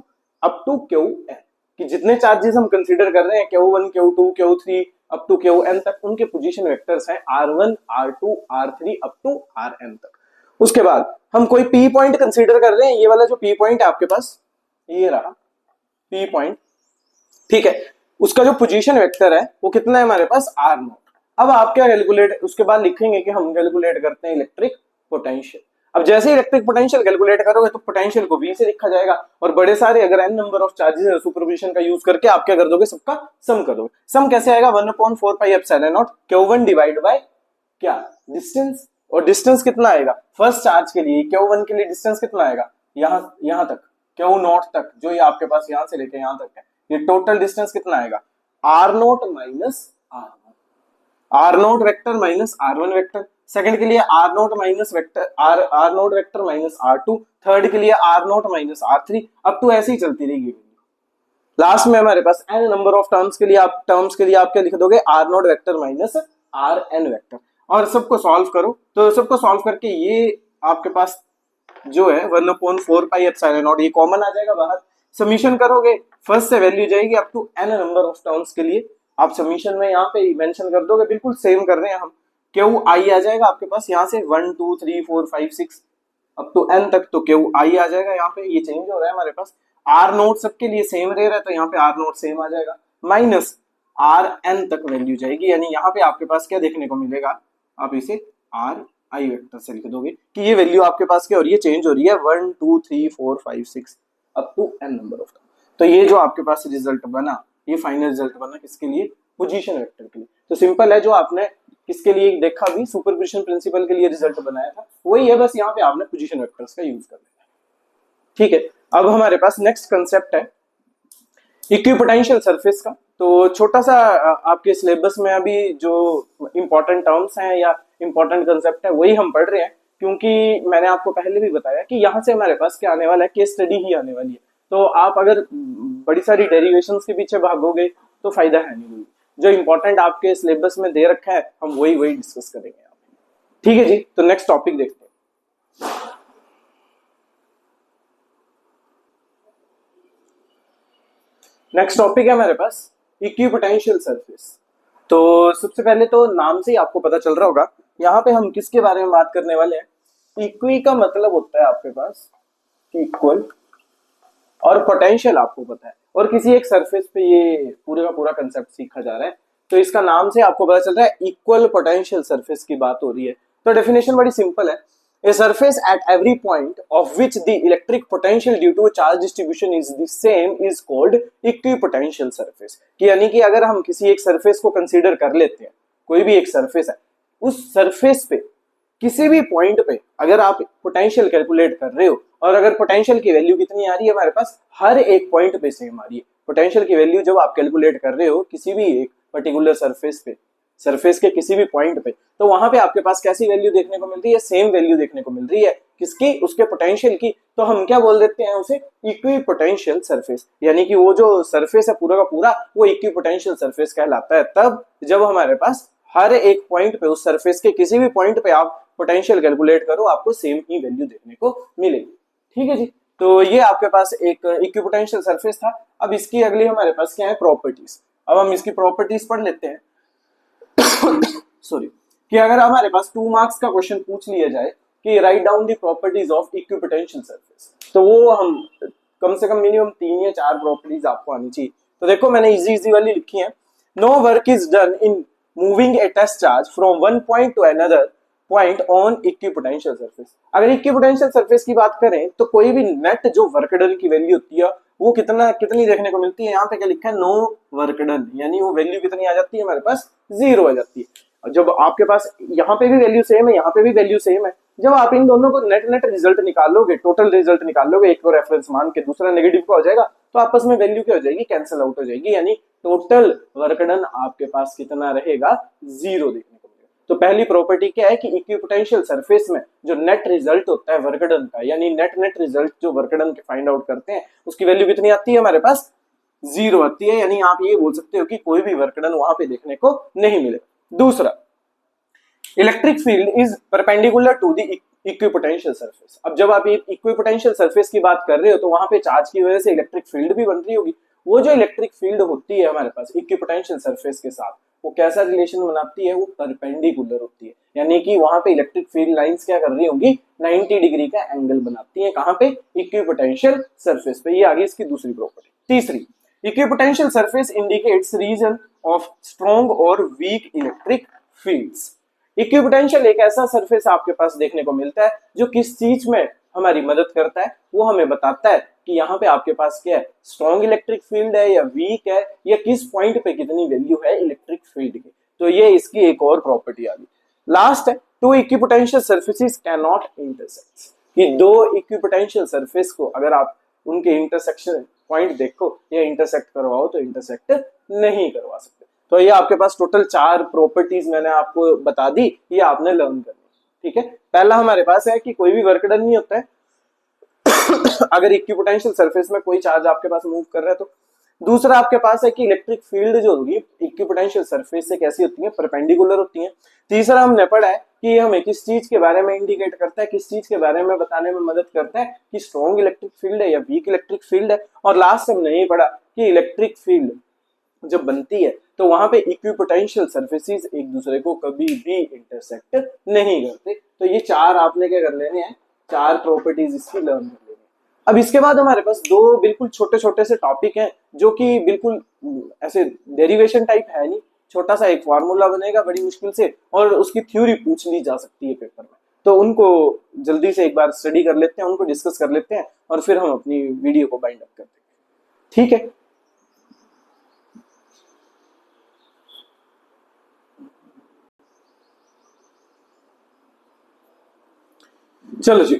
up to Qn, कि जितने चार्जेस हम कंसीडर कर रहे हैं Q1 Q2 Q3 up to Qn तक उनके पोजीशन वेक्टर्स हैं R1 R2 R3 up to Rn तक। उसके बाद हम कोई P पॉइंट कंसीडर कर रहे हैं, ये वाला जो P पॉइंट है आपके पास ये रहा P पॉइंट, ठीक है, उसका जो पोजीशन वेक्टर है वो कितना है हमारे पास R0। अब आप क्या कैलकुलेट उसके बाद लिखेंगे कि हम कैलकुलेट करते हैं इलेक्ट्रिक पोटेंशियल। अब जैसे इलेक्ट्रिक पोटेंशियल कैलकुलेट करोगे तो पोटेंशियल को V से लिखा जाएगा, और बड़े सारे अगर n नंबर ऑफ चार्जेस है सुपरपोजिशन का यूज करके आप क्या कर दोगे, सबका सम कर दोगे। सम कैसे आएगा 1/4 pi epsilon nought Q1 divide bye क्या डिस्टेंस, और डिस्टेंस कितना आएगा फर्स्ट चार्ज के लिए Q1 के लिए डिस्टेंस कितना आएगा यहाँ तक Q0 तक, जो ये आपके पास यहाँ से लेके यहाँ तक है, ये टोटल डिस्टेंस कितना आएगा R0 minus R0 vector minus R1 vector, second के लिए R0 minus vector R0 vector minus R2, third के लिए R0 माइनस R3, अब तो ऐसे ही चलती रहेगी। लास्ट में हमारे पास n नंबर ऑफ टर्म्स के लिए आप क्या लिख दोगे R0 vector minus Rn vector, और सबको सॉल्व करो। तो सबको सॉल्व करके ये आपके पास जो है 1/4 पाई एप्सिलॉन नॉट ये कॉमन आ जाएगा बाहर, समीशन करोगे फर्स्ट से वैल्यू जाएगी up to n number of terms के लिए, आप समीशन में यहाँ पे मेंशन कर दोगे, बिल्कुल सेम कर रहे हैं हम, क्यू आई आ जाएगा आपके पास यहाँ से 1 2 3 4 5 6 अप टू n तक, तो क्यू आई आ जाएगा, यहाँ पे ये चेंज हो रहा है हमारे पास आर नोट सबके लिए सेम रह रहा है तो यहाँ पे आर नोट सेम आ जाएगा, माइनस आर एन तक वैल्यू जाएगी, यानी यहाँ पे आपके पास क्या देखने को मिलेगा, आप इसे आर आई वेक्टर से लिख दोगे कि ये वैल्यू आपके पास क्या हो रही है, चेंज हो रही है 1 2 3 4 5 6 up to n number of. तो ये जो आपके पास रिजल्ट बना, ये फाइनल रिजल्ट बना किसके लिए, पोजीशन वेक्टर के लिए। तो सिंपल है, जो आपने किसके लिए देखा भी सुपरपोजिशन प्रिंसिपल के लिए रिजल्ट बनाया था वही है, बस यहाँ पे आपने पोजीशन वेक्टर्स का यूज कर लिया। ठीक है, अब हमारे पास नेक्स्ट कंसेप्ट है इक्विपोटेंशियल सरफेस का। तो छोटा सा आपके सिलेबस में अभी जो इंपॉर्टेंट टर्म्स हैं या इंपॉर्टेंट कंसेप्ट है वही हम पढ़ रहे हैं, क्योंकि मैंने आपको पहले भी बताया कि यहाँ से हमारे पास क्या आने वाला है, केस स्टडी ही आने वाली है। तो आप अगर बड़ी सारी डेरिवेशंस के पीछे भागोगे तो फायदा है नहीं, जो इंपॉर्टेंट आपके सिलेबस में दे रखा है हम वही डिस्कस करेंगे। ठीक है जी, तो नेक्स्ट टॉपिक देखते हैं। नेक्स्ट टॉपिक है हमारे पास इक्विपोटेंशियल सरफेस। तो सबसे पहले तो नाम से ही आपको पता चल रहा होगा यहाँ पे हम किसके बारे में बात करने वाले हैं। इक्वी का मतलब होता है आपके पास इक्वल, और पोटेंशियल आपको पता है, और किसी एक सरफेस पे ये पूरे का पूरा कंसेप्ट सीखा जा रहा है, तो इसका नाम से आपको पता चल रहा है इक्वल पोटेंशियल सरफेस की बात हो रही है। तो डेफिनेशन बड़ी सिंपल है, a surface at every point of which the electric potential due to a charge distribution is the same is called equipotential surface। कि यानी कि अगर हम किसी एक सरफेस को कंसीडर कर लेते हैं, कोई भी एक सरफेस है, उस सरफेस पे किसी भी पॉइंट पे अगर आप पोटेंशियल कैलकुलेट कर रहे हो, और अगर पोटेंशियल की वैल्यू कितनी आ रही है हमारे पास, हर एक पॉइंट पे सेम आ रही है पोटेंशियल की वैल्यू, जब आप कैलकुलेट कर रहे हो किसी भी एक पर्टिकुलर सरफेस पे, सरफेस के किसी भी पॉइंट पे, तो वहां पे आपके पास कैसी वैल्यू देखने को मिल रही है, सेम वैल्यू देखने को मिल रही है, किसकी, उसके पोटेंशियल की। तो हम क्या बोल देते हैं उसे, इक्विपोटेंशियल सरफेस, यानी कि वो जो सरफेस है पूरा का पूरा वो इक्विपोटेंशियल सरफेस कहलाता है तब जब हमारे पास हर एक पॉइंट पे, उस सरफेस के किसी भी पॉइंट पे आप पोटेंशियल कैलकुलेट करो, आपको सेम ही वैल्यू देखने को मिलेगी। ठीक है जी, तो ये आपके पास एक इक्विपोटेंशियल सरफेस था। अब इसकी अगली हमारे पास क्या है, प्रॉपर्टीज। अब हम इसकी प्रॉपर्टीज पढ़ लेते हैं। सॉरी, कि अगर हमारे पास 2 मार्क्स का क्वेश्चन पूछ लिया जाए कि write down the properties of equipotential surface, तो वो हम कम से कम मिनिमम 3 या 4 प्रॉपर्टीज आपको आनी चाहिए। तो देखो मैंने इजी वाली लिखी है। No work is done in moving a test charge from one point to another point on equipotential surface. अगर इक्विपोटेंशियल सरफेस की बात करें तो कोई भी नेट जो वर्क डन की वैल्यू होती है वो कितनी देखने को मिलती है। यहाँ पे क्या लिखा है, नो वर्क डन, यानी वो वैल्यू कितनी आ जाती है हमारे पास, 0 आ जाती है। और जब आपके पास यहाँ पे भी वैल्यू सेम है, यहाँ पे भी वैल्यू सेम है, जब आप इन दोनों को नेट रिजल्ट निकालोगे, टोटल रिजल्ट निकालोगे, एक को रेफरेंस मान के दूसरा नेगेटिव का हो जाएगा, तो आपस में वैल्यू क्या हो जाएगी, कैंसिल आउट हो जाएगी, यानी टोटल वर्क डन आपके पास कितना रहेगा, 0 देखने को मिलेगा। तो पहली प्रॉपर्टी क्या है कि इक्विपोटेंशियल सरफेस में जो नेट रिजल्ट होता है वर्क डन का, यानी नेट रिजल्ट जो वर्क डन के फाइंड आउट करते हैं, उसकी वैल्यू कितनी आती है हमारे पास, 0 आती है। यानी आप ये बोल सकते हो कि कोई भी वर्क डन वहां पे देखने को नहीं मिलेगा। दूसरा, electric field is perpendicular to the equipotential surface. अब जब आप इक्विपोटेंशियल सरफेस की बात कर रहे हो तो वहां पे चार्ज की वजह से इलेक्ट्रिक फील्ड भी बन रही होगी। वो जो इलेक्ट्रिक फील्ड होती है हमारे पास इक्विपोटेंशियल सरफेस के साथ, वो कैसा रिलेशन बनाती है, वो परपेंडिकुलर होती है, यानी कि वहां पे इलेक्ट्रिक फील्ड लाइंस क्या कर रही होंगी, 90 डिग्री का एंगल बनाती है। कहां पे, इक्विपोटेंशियल सरफेस पे। ये आगे इसकी दूसरी प्रॉपर्टी। तीसरी, equipotential surface indicates region of strong और वीक इलेक्ट्रिक फील्ड्स। इक्विपोटेंशियल एक ऐसा सरफेस आपके पास देखने को मिलता है जो किस चीज में हमारी मदद करता है, वो हमें बताता है कि यहाँ पे आपके पास क्या है, स्ट्रॉन्ग इलेक्ट्रिक फील्ड है या वीक है, या किस पॉइंट पे कितनी वैल्यू है इलेक्ट्रिक फील्ड की। तो ये इसकी एक और प्रॉपर्टी आ गई। लास्ट है, two equipotential surfaces can not intersect, कि दो इक्विपोटेंशियल सरफेस को अगर आप उनके इंटरसेक्शन पॉइंट देखो या इंटरसेक्ट करवाओ तो इंटरसेक्ट नहीं करवा सकते। तो ये आपके पास टोटल 4 प्रॉपर्टीज मैंने आपको बता दी, ये आपने लर्न करनी। ठीक है, पहला हमारे पास है कि कोई भी वर्क डन नहीं होता है अगर इक्विपोटेंशियल सरफेस में कोई चार्ज आपके पास मूव कर रहा है तो। दूसरा आपके पास है कि इलेक्ट्रिक फील्ड जो होगी इक्विपोटेंशियल सरफेस से कैसी होती है, परपेंडिकुलर होती है। तीसरा हमने पढ़ा है कि ये हमें किस चीज के बारे में इंडिकेट करता है, किस चीज के बारे में बताने में मदद करता है कि स्ट्रॉन्ग इलेक्ट्रिक फील्ड है या वीक इलेक्ट्रिक फील्ड है। और लास्ट हमने ये पढ़ा कि इलेक्ट्रिक फील्ड जब बनती है तो वहां पे इक्विपोटेंशियल सरफेसेस एक दूसरे को कभी भी इंटरसेक्ट नहीं करते। तो ये 4 आपने क्या कर लेने हैं, 4 प्रॉपर्टीज इसकी लर्न कर लेनी है। अब इसके बाद हमारे पास 2 बिल्कुल छोटे छोटे से टॉपिक हैं जो कि बिल्कुल ऐसे डेरिवेशन टाइप है नहीं, छोटा सा एक फॉर्मूला बनेगा बड़ी मुश्किल से और उसकी थ्योरी पूछ ली जा सकती है पेपर में। तो उनको जल्दी से एक बार स्टडी कर लेते हैं, उनको डिस्कस कर लेते हैं और फिर हम अपनी वीडियो को बाइंड अप करते हैं। ठीक है, चलो जी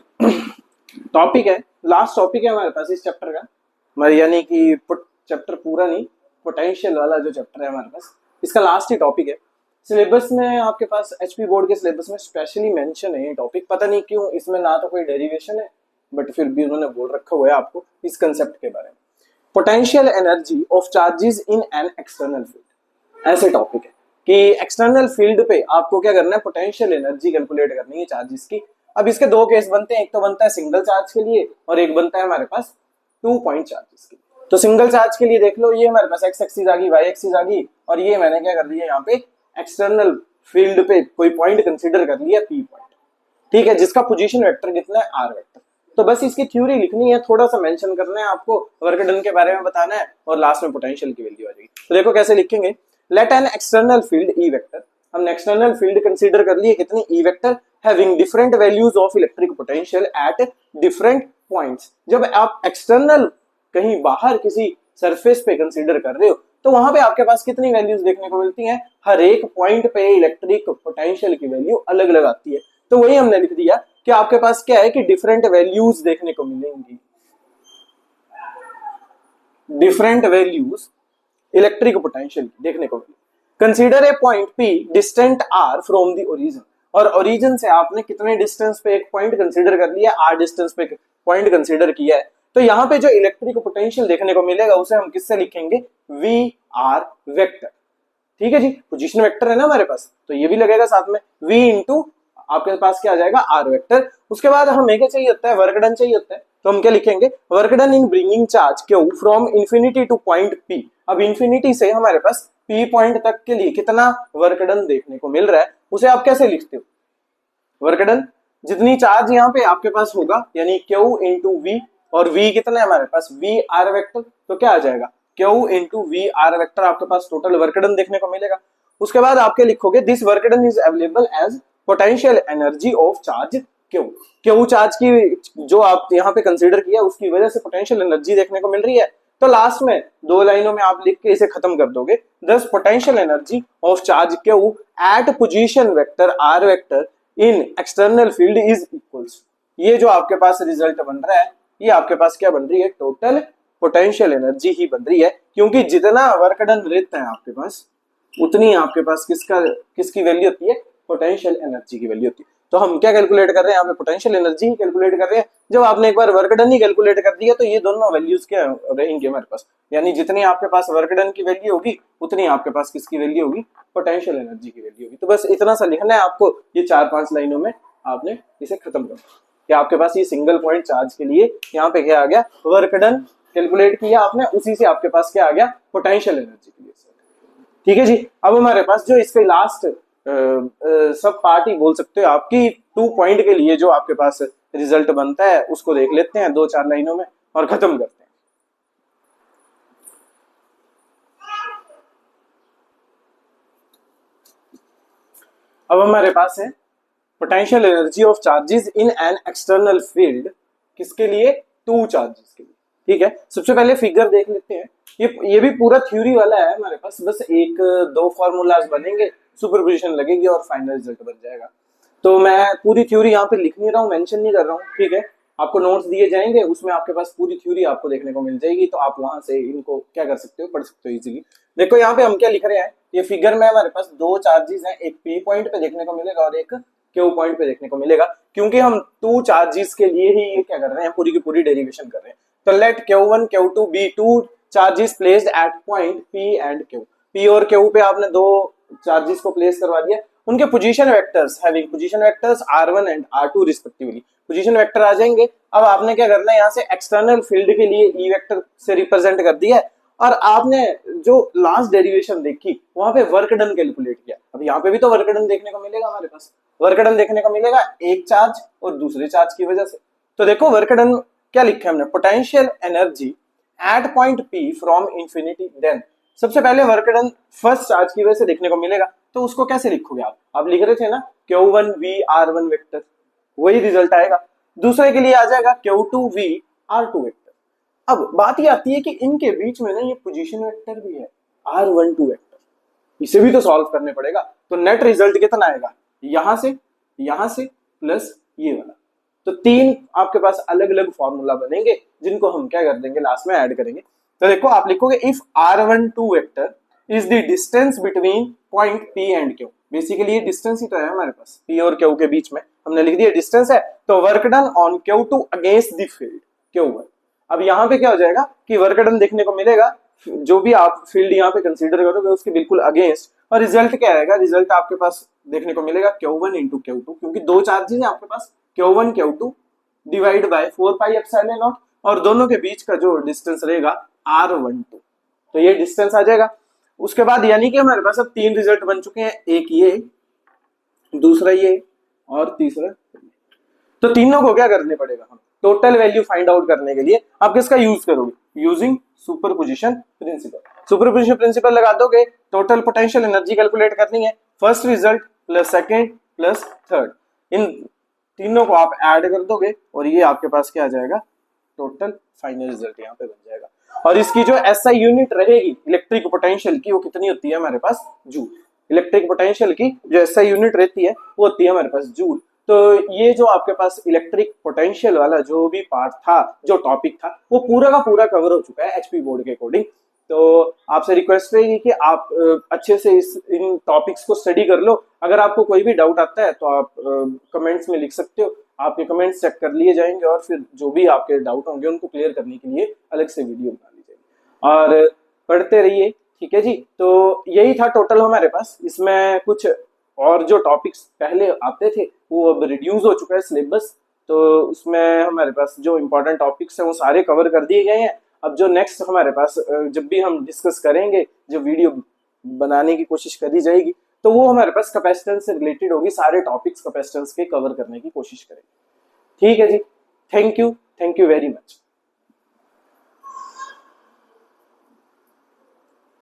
टॉपिक है, लास्ट टॉपिक है हमारे पास इस चैप्टर का, यानी कि चैप्टर पूरा नहीं, पोटेंशियल वाला जो चैप्टर है हमारे पास, इसका लास्ट ही टॉपिक है। सिलेबस में आपके पास एचपी बोर्ड के सिलेबस में स्पेशली मेंशन है ये टॉपिक, पता नहीं क्यों इसमें ना तो कोई डेरिवेशन है बट फिर भी उन्होंने बोल रखा हुआ है आपको इस कंसेप्ट के बारे में। Potential energy of charges in an external field, ऐसे टॉपिक है कि एक्सटर्नल फील्ड पे आपको क्या करना है, पोटेंशियल एनर्जी कैलकुलेट करनी है चार्जेस की। अब इसके 2 केस बनते हैं, एक तो बनता है सिंगल चार्ज के लिए और एक बनता है हमारे पास 2 पॉइंट चार्जेस के लिए। तो सिंगल चार्ज के लिए देख लो, ये हमारे पास एक्स एक्सिस आ गई, वाई एक्सिस आ गई, और ये मैंने क्या कर दिया यहाँ पे एक्सटर्नल फील्ड पे कोई पॉइंट कंसीडर कर लिया पी पॉइंट, ठीक है, जिसका पोजीशन वेक्टर कितना है, आर वेक्टर। तो बस इसकी थ्योरी लिखनी है, थोड़ा सा मेंशन करना है आपको, वर्क डन के बारे में बताना है और लास्ट में पोटेंशियल की वैल्यू आ जाएगी। तो देखो कैसे लिखेंगे, let an external field E vector, हमने एक्सटर्नल फील्ड कंसीडर कर लिए कितनी, E vector, having different values of electric potential at different points. जब आप एक्सटर्नल कहीं बाहर किसी सरफेस पे कंसीडर कर रहे हो तो वहां पे आपके पास कितनी वैल्यूज देखने को मिलती हैं, हर एक पॉइंट पे इलेक्ट्रिक पोटेंशियल की वैल्यू अलग अलग आती है। तो वही हमने लिख दिया कि आपके पास क्या है कि डिफरेंट वैल्यूज देखने को मिलेंगी, डिफरेंट वैल्यूज इलेक्ट्रिक पोटेंशियल देखने को मिलेंगी। Consider a point P distant R from the origin, और ओरिजिन से आपने कितने डिस्टेंस पे एक पॉइंट कंसीडर कर लिया, आर डिस्टेंस पे पॉइंट कंसीडर किया है। तो यहाँ पे जो इलेक्ट्रिक पोटेंशियल देखने को मिलेगा उसे हम किससे लिखेंगे, वी आर वेक्टर। ठीक है जी, पोजीशन वेक्टर है ना हमारे पास, तो ये भी लगेगा साथ में, v इंटू आपके पास क्या आ जाएगा, आर वेक्टर। उसके बाद हमें क्या चाहिए होता है, वर्क डन चाहिए होता है, तो हम क्या लिखेंगे, work done in bringing charge Q from infinity two point P. अब इंफिनिटी से हमारे पास पी पॉइंट तक के लिए कितना वर्क डन देखने को मिल रहा है, उसे आप कैसे लिखते हो, वर्क डन जितनी चार्ज यहाँ पे आपके पास होगा यानी क्यू इंटू वी, और v कितना है हमारे पास, v आर वेक्टर, तो क्या आ जाएगा Q into V R vector, आपके पास टोटल वर्क डन देखने को मिलेगा। उसके बाद आपके लिखोगे this work done is available as potential energy of charge Q। Q charge की जो आप यहाँ पे कंसीडर किया उसकी वजह से पोटेंशियल एनर्जी देखने को मिल रही है। तो लास्ट में दो लाइनों में आप लिख के इसे खत्म कर दोगे, thus potential energy of charge Q at position vector R vector in external field is equals. ये जो आपके पास रिजल्ट बन रहा है, ये आपके पास क्या बन रही है, टोटल पोटेंशियल एनर्जी ही बन रही है, क्योंकि जितना वर्क डन रहता है आपके पास उतनी आपके पास किसकी वैल्यू होती है, पोटेंशियल एनर्जी की वैल्यू होती है। तो हम क्या कैलकुलेट कर रहे हैं यहाँ पे, पोटेंशियल एनर्जी ही कैलकुलेट कर रहे हैं। जब आपने एक बार वर्क डन ही कैलकुलेट कर दिया तो ये दोनों वैल्यूज क्या रहेंगे हमारे पास, यानी जितनी आपके पास वर्क डन की वैल्यू होगी उतनी आपके पास किसकी वैल्यू होगी, पोटेंशियल एनर्जी की वैल्यू होगी। तो बस इतना सा लिखना है आपको, ये 4-5 लाइनों में आपने इसे खत्म कर दिया कि आपके पास ये सिंगल पॉइंट चार्ज के लिए यहाँ पे क्या आ गया, वर्क डन कैलकुलेट किया आपने, उसी से आपके पास क्या आ गया, पोटेंशियल एनर्जी के लिए। ठीक है जी। अब हमारे पास जो इसके लास्ट सब पार्ट ही बोल सकते हो आपकी 2 पॉइंट के लिए जो आपके पास रिजल्ट बनता है उसको देख लेते हैं 2-4 लाइनों में और खत्म करते हैं। अब हमारे पास है potential energy of charges in an external field, किसके लिए, 2 चार्जेस के लिए। ठीक है, सबसे पहले फिगर देख लेते हैं। ये भी पूरा थ्योरी वाला है हमारे पास, बस 1-2 फॉर्मूलाज बनेंगे, सुपरपोजिशन लगेगी और फाइनल रिजल्ट बन जाएगा। तो मैं पूरी थ्योरी यहाँ पे लिख नहीं रहा हूँ, मेंशन नहीं कर रहा हूँ। ठीक है, आपको नोट्स दिए जाएंगे, उसमें आपके पास पूरी थ्योरी आपको देखने को मिल जाएगी, तो आप वहां से इनको क्या कर सकते हो, पढ़ सकते हो इजीली। देखो यहाँ पे हम क्या लिख रहे हैं, ये फिगर में हमारे पास 2 चार्जेस हैं, एक P पॉइंट पे देखने को मिलेगा और एक Q पॉइंट पे देखने को मिलेगा, क्योंकि हम 2 चार्जेस के लिए ही ये क्या कर रहे हैं, पूरी की पूरी डेरिवेशन कर रहे हैं। तो let Q1 Q2 be 2 charges placed at point P and Q। P और Q पे आपने 2 चार्जेस को प्लेस करवा दिया, उनके position vectors having position vectors R1 and R2 respectively, position vector आ जाएंगे। अब आपने क्या करना है, यहाँ से एक्सटर्नल फील्ड के लिए E वेक्टर से रिप्रेजेंट कर दिया है, और आपने जो लास्ट डेरिवेशन देखी वहां पे वर्क डन कैलकुलेट किया। अब यहाँ पे भी तो वर्क डन देखने को मिलेगा, हमारे पास वर्क डन देखने को मिलेगा एक चार्ज और दूसरे चार्ज की वजह से। तो देखो वर्क डन क्या लिखा है हमने, potential energy at point P from infinity then. सबसे पहले वर्क डन फर्स्ट चार्ज की वजह से देखने को मिलेगा, तो उसको कैसे लिखोगे आप लिख रहे थे ना Q1 V R1 वेक्टर, वही रिजल्ट आएगा। दूसरे के लिए आ जाएगा Q2 V R2 वेक्टर। अब बात ये आती है कि इनके बीच में ना ये पोजीशन वेक्टर भी है R12 वेक्टर, इसे भी तो सॉल्व करने पड़ेगा। तो नेट रिजल्ट कितना आएगा, यहां से प्लस ये वाला, तो 3 आपके पास अलग अलग फॉर्मूला बनेंगे जिनको हम क्या कर देंगे, लास्ट में ऐड करेंगे। तो देखो आप लिखोगे if R12 vector is the distance between point P and Q। Basically ये डिस्टेंस ही तो है हमारे पास, P और Q के बीच में हमने लिख दिया डिस्टेंस है, तो work done on Q2 against the field Q1। अब यहाँ पे क्या हो जाएगा कि वर्क डन देखने को मिलेगा, जो भी आप फील्ड यहाँ पे कंसीडर करोगे उसके बिल्कुल अगेंस्ट, और रिजल्ट क्या आएगा, रिजल्ट आपके पास देखने को मिलेगा Q1 इंटू Q2, क्योंकि 2 चार्जेस है आपके पास Q1 Q2 divide by 4 pi epsilon not, और दोनों के बीच का जो डिस्टेंस रहेगा R12, तो ये डिस्टेंस आ जाएगा। उसके बाद यानी कि हमारे पास अब 3 रिजल्ट बन चुके हैं, एक ये, दूसरा ये और तीसरा। तो तीनों को क्या करने पड़ेगा, हम टोटल वैल्यू फाइंड आउट करने के लिए आप किसका यूज करोगे, using superposition principle. Superposition principle लगा दोगे, टोटल पोटेंशियल एनर्जी कैलकुलेट करनी है, first result plus second plus third, इन तीनों को आप ऐड कर दोगे और ये आपके पास क्या आ जाएगा, टोटल फाइनल रिजल्ट यहाँ पे बन जाएगा। और इसकी जो SI यूनिट रहेगी इलेक्ट्रिक पोटेंशियल की, वो कितनी होती है हमारे पास, जूल। इलेक्ट्रिक पोटेंशियल की जो SI यूनिट रहती है वो होती है हमारे पास जूल। तो ये जो आपके पास इलेक्ट्रिक पोटेंशियल वाला जो भी पार्ट था, जो टॉपिक था, वो पूरा का पूरा कवर हो चुका है HP बोर्ड के अकॉर्डिंग। तो आपसे रिक्वेस्ट रहेगी कि आप अच्छे से इन टॉपिक्स को स्टडी कर लो। अगर आपको कोई भी डाउट आता है तो आप कमेंट्स में लिख सकते हो, आपके कमेंट्स चेक कर लिए जाएंगे और फिर जो भी आपके डाउट होंगे उनको क्लियर करने के लिए अलग से वीडियो बना ली जाएगी, और पढ़ते रहिए। ठीक है जी, तो यही था टोटल हमारे पास। इसमें कुछ और जो टॉपिक्स पहले आते थे वो अब रिड्यूस हो चुका है सिलेबस, तो उसमें हमारे पास जो इम्पोर्टेंट टॉपिक्स हैं वो सारे कवर कर दिए गए हैं। अब जो नेक्स्ट हमारे पास जब भी हम डिस्कस करेंगे, जो वीडियो बनाने की कोशिश करी जाएगी, तो वो हमारे पास कैपेसिटेंस से रिलेटेड होगी, सारे टॉपिक्स कैपेसिटेंस के कवर करने की कोशिश करेंगे। ठीक है जी, थैंक यू वेरी मच।